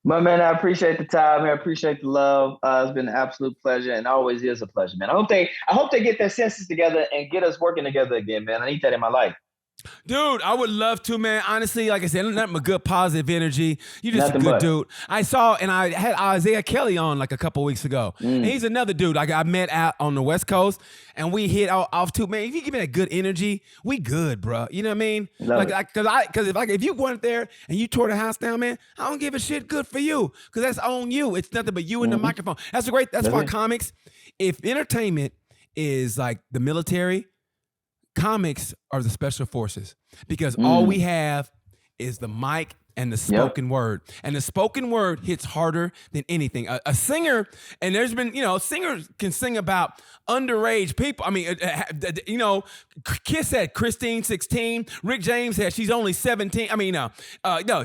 My man, I appreciate the time. I appreciate the love. It's been an absolute pleasure, and always is a pleasure, man. I hope they get their senses together and get us working together again, man. I need that in my life. Dude, I would love to, man. Honestly, like I said, nothing but good positive energy. You're just Nothing a good but. dude. I saw, and I had Isaiah Kelly on like a couple weeks ago. And he's another dude. Like I met out on the West Coast, and we hit off too. Man, if you give me that good energy, we good, bro. You know what I mean? Because if you went there and you tore the house down, man, I don't give a shit. Good for you, because that's on you. It's nothing but you and the microphone. That's why comics. If entertainment is like the military, comics are the special forces, because all we have is the mic and the spoken word. And the spoken word hits harder than anything. A singer, and there's been, singers can sing about underage people. I mean, Kiss had Christine 16. Rick James had She's Only 17. I mean, no,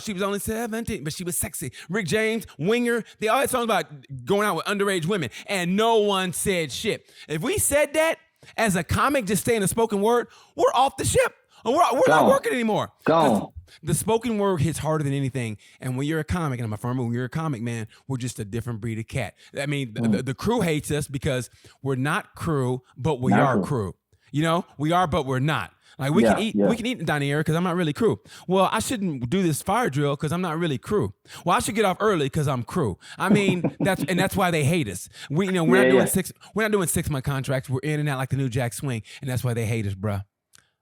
she was only 17, but she was sexy. Rick James, Winger, they all had songs about going out with underage women, and no one said shit. If we said that, as a comic, just stay in the spoken word, we're off the ship. We're not working anymore. Gone. The spoken word hits harder than anything. And when you're a comic, and I'm affirming, when you're a comic, man, we're just a different breed of cat. I mean, the crew hates us because we're not crew, but we are crew. We are, but we're not. Like we can eat down here because I'm not really crew. Well, I shouldn't do this fire drill because I'm not really crew. Well, I should get off early because I'm crew. I mean, that's why they hate us. We're not doing 6-month contracts. We're in and out like the new Jack Swing, and that's why they hate us, bruh.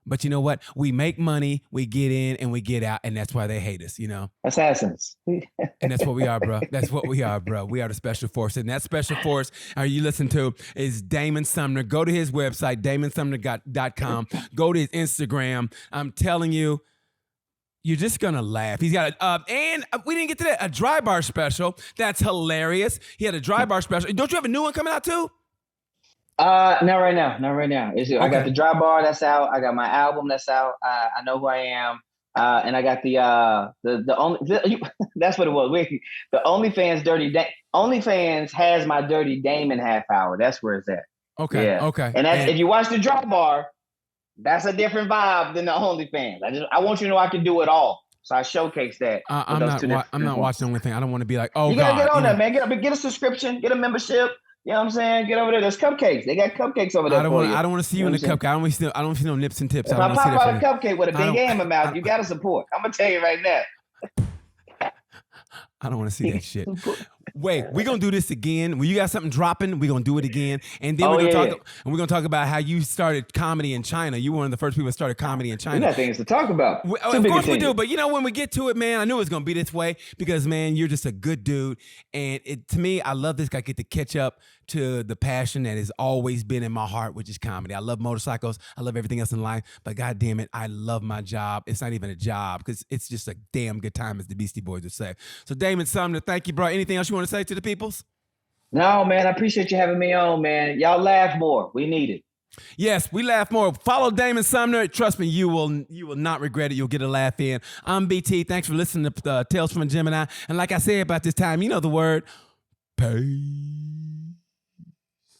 But you know what? We make money, we get in, and we get out, and that's why they hate us, Assassins. And that's what we are, bro. That's what we are, bro. We are the special force. And that special force you listen to is Damon Sumner. Go to his website, damonsumner.com. Go to his Instagram. I'm telling you, you're just going to laugh. He's got and we didn't get to that, a dry bar special. That's hilarious. He had a dry bar special. Don't you have a new one coming out too? Not right now. Okay. I got the dry bar that's out. I got my album that's out. I Know Who I Am. And I got that's what it was. The OnlyFans has my Dirty Damon half hour. That's where it's at. Okay. Yeah. Okay. And if you watch the dry bar, that's a different vibe than the OnlyFans. I want you to know I can do it all. So I showcase that. I'm not watching the OnlyFans. I don't want to be like, oh, you gotta get on that, man. Get a subscription, get a membership. You know what I'm saying? Get over there. There's cupcakes. They got cupcakes over there. I don't want to see you in the cupcake. I don't want to see no nips and tips. If I pop out a cupcake with a big A in my mouth, you got to support. I'm gonna tell you right now. I don't want to see that shit. Wait, we're gonna do this again. When you got something dropping, we're gonna do it again. And then we're gonna talk about how you started comedy in China. You were one of the first people that started comedy in China. We got things to talk about. Of course we do, but when we get to it, man, I knew it was gonna be this way because, man, you're just a good dude. And to me, I love this guy. I get to catch up to the passion that has always been in my heart, which is comedy. I love motorcycles. I love everything else in life. But God damn it, I love my job. It's not even a job because it's just a damn good time, as the Beastie Boys would say. So Damon Sumner, thank you, bro. Anything else you want to say to the peoples? No, man, I appreciate you having me on, man. Y'all laugh more. We need it. Yes, we laugh more. Follow Damon Sumner. Trust me, you will not regret it. You'll get a laugh in. I'm BT. Thanks for listening to Tales from a Gemini. And like I said about this time, you know the word. Peace.